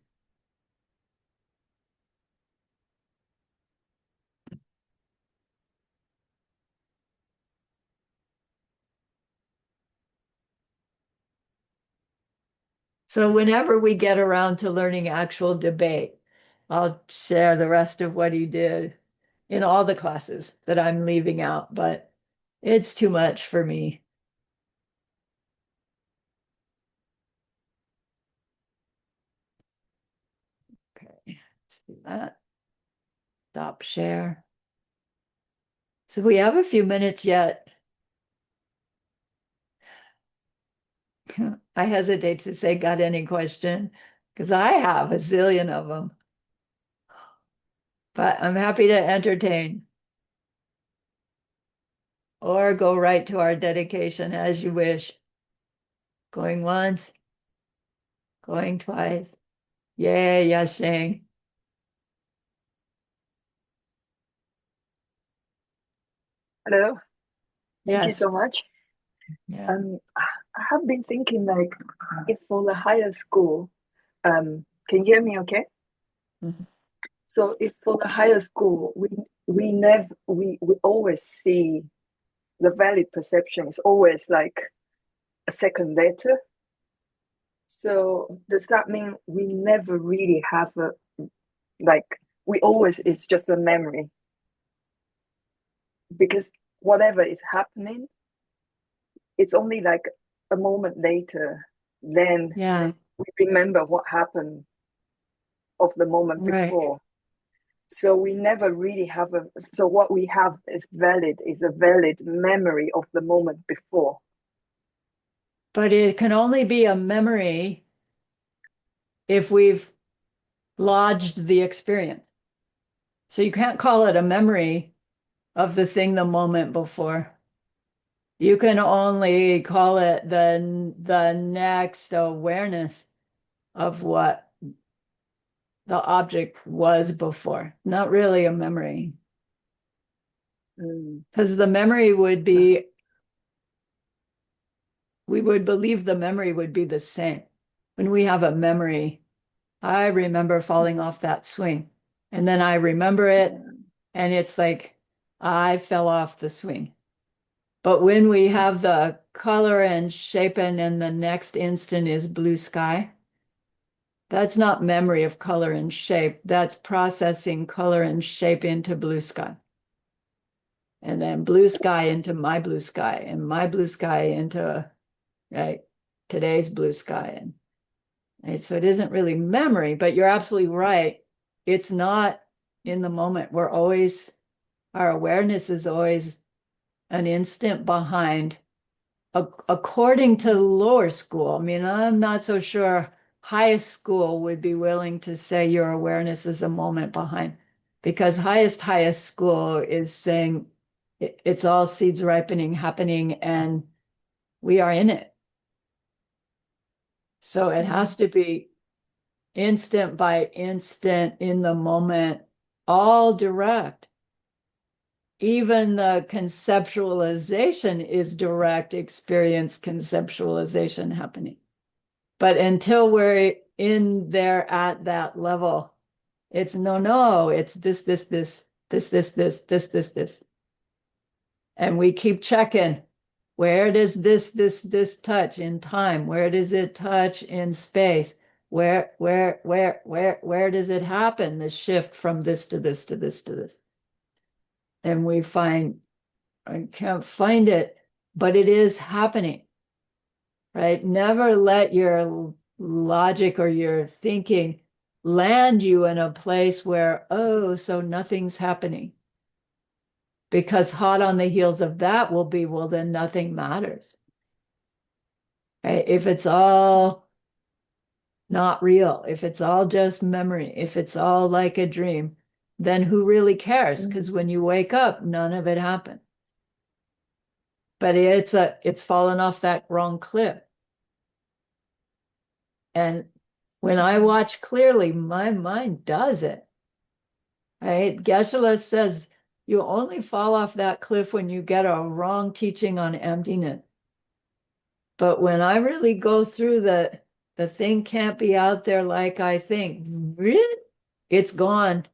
So whenever we get around to learning actual debate, I'll share the rest of what he did in all the classes that I'm leaving out, but it's too much for me. Okay, let's do that. Stop share. So we have a few minutes yet. I hesitate to say, got any question? Because I have a zillion of them, but I'm happy to entertain or go right to our dedication as you wish. Going once, going twice. Yay, yes, Shane. Hello, thank you Yes. so much. Yeah. I have been thinking like if for the higher school, can you hear me okay? Mhm. So if for the higher school, we never we always see the valid perception is always like a second later. So does that mean we never really have a like we always it's just a memory because whatever is happening, it's only like a moment later, then Yeah, we remember what happened of the moment right. before. So we never really have a, so what we have is a valid memory of the moment before. But it can only be a memory if we've lodged the experience. So you can't call it a memory of the thing the moment before. You can only call it the next awareness of what the object was before, not really a memory. Mm. Because the memory would be, we would believe the memory would be the same. When we have a memory, I remember falling off that swing. And then I remember it, Yeah. and it's like I fell off the swing. But when we have the color and shape, and then the next instant is blue sky, that's not memory of color and shape. That's processing color and shape into blue sky. And then blue sky into my blue sky, and my blue sky into, right, today's blue sky. And right, so it isn't really memory, but you're absolutely right. It's not in the moment. Our awareness is always an instant behind, according to lower school. I mean, I'm not so sure high school would be willing to say your awareness is a moment behind, because highest school is saying it's all seeds ripening, happening, and we are in it. So it has Mm. to be instant by instant in the moment, all direct. Even the conceptualization is direct experience conceptualization happening. But until we're in there at that level, it's no, it's this. And we keep checking. Where does this touch in time? Where does it touch in space? Where does it happen? The shift from this to this to this to this. And we find, I can't find it, but it is happening, right? Never let your logic or your thinking land you in a place where, oh, so nothing's happening. Because hot on the heels of that will be, well, then nothing matters. Right? If it's all not real, if it's all just memory, if it's all like a dream, then who really cares? Because when you wake up, none of it happened. But it's fallen off that wrong cliff. And when I watch clearly, my mind does it. Right? Geshe-la says you only fall off that cliff when you get a wrong teaching on emptiness. But when I really go through the thing can't be out there like I think, it's gone.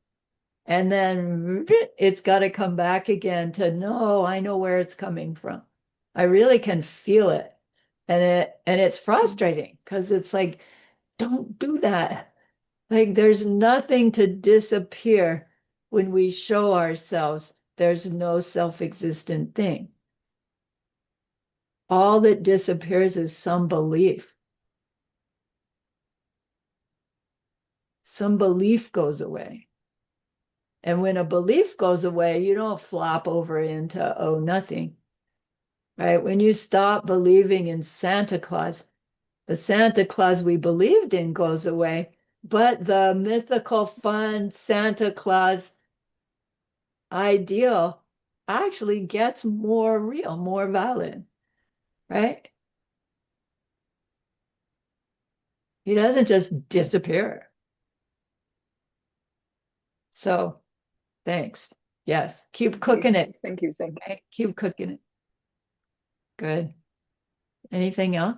And then it's got to come back again to no, I know where it's coming from. I really can feel it. And it's frustrating because it's like, don't do that. Like there's nothing to disappear when we show ourselves. There's no self-existent thing. All that disappears is some belief. Some belief goes away. And when a belief goes away, you don't flop over into, oh, nothing, right? When you stop believing in Santa Claus, the Santa Claus we believed in goes away, but the mythical, fun Santa Claus ideal actually gets more real, more valid, right? He doesn't just disappear. So thanks. Yes, keep cooking it. Thank you. Thank you. Keep cooking it. Good. Anything else?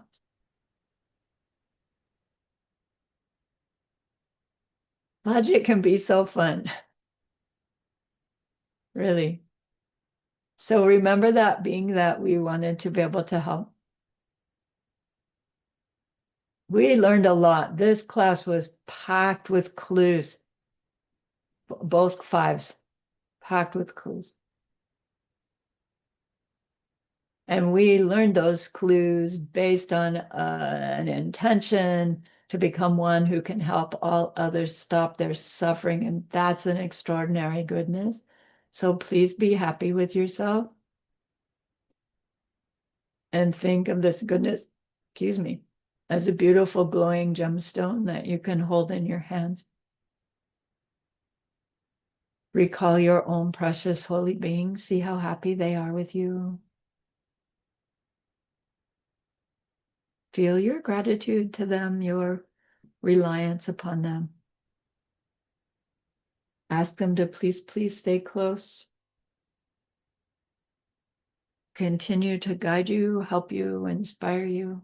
Logic can be so fun. Really. So remember that being that we wanted to be able to help. We learned a lot. This class was packed with clues. Both fives, packed with clues. And we learned those clues based on an intention to become one who can help all others stop their suffering. And that's an extraordinary goodness. So please be happy with yourself and think of this goodness, excuse me, as a beautiful glowing gemstone that you can hold in your hands. Recall your own precious holy beings. See how happy they are with you. Feel your gratitude to them, your reliance upon them. Ask them to please, please stay close. Continue to guide you, help you, inspire you.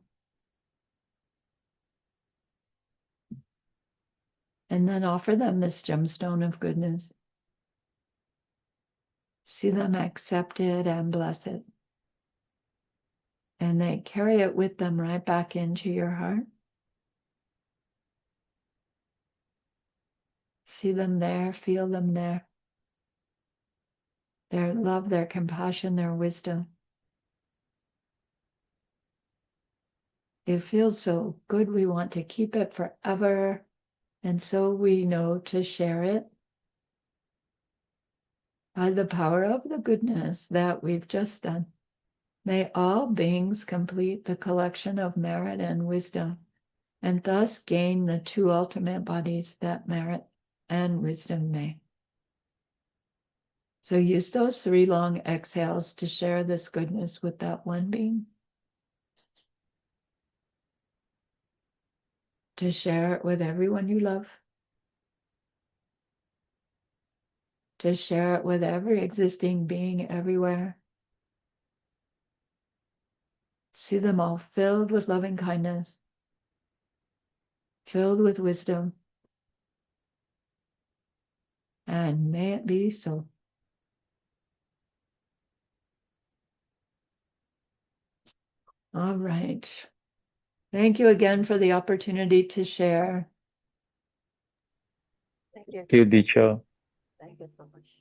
And then offer them this gemstone of goodness. See them accept it and bless it. And they carry it with them right back into your heart. See them there, feel them there. Their love, their compassion, their wisdom. It feels so good. We want to keep it forever. And so we know to share it by the power of the goodness that we've just done. May all beings complete the collection of merit and wisdom, and thus gain the two ultimate bodies that merit and wisdom may. So use those 3 long exhales to share this goodness with that one being. To share it with everyone you love. To share it with every existing being everywhere. See them all filled with loving kindness, filled with wisdom, and may it be so. All right. Thank you again for the opportunity to share. Thank you. Thank you, teacher. Thank you so much.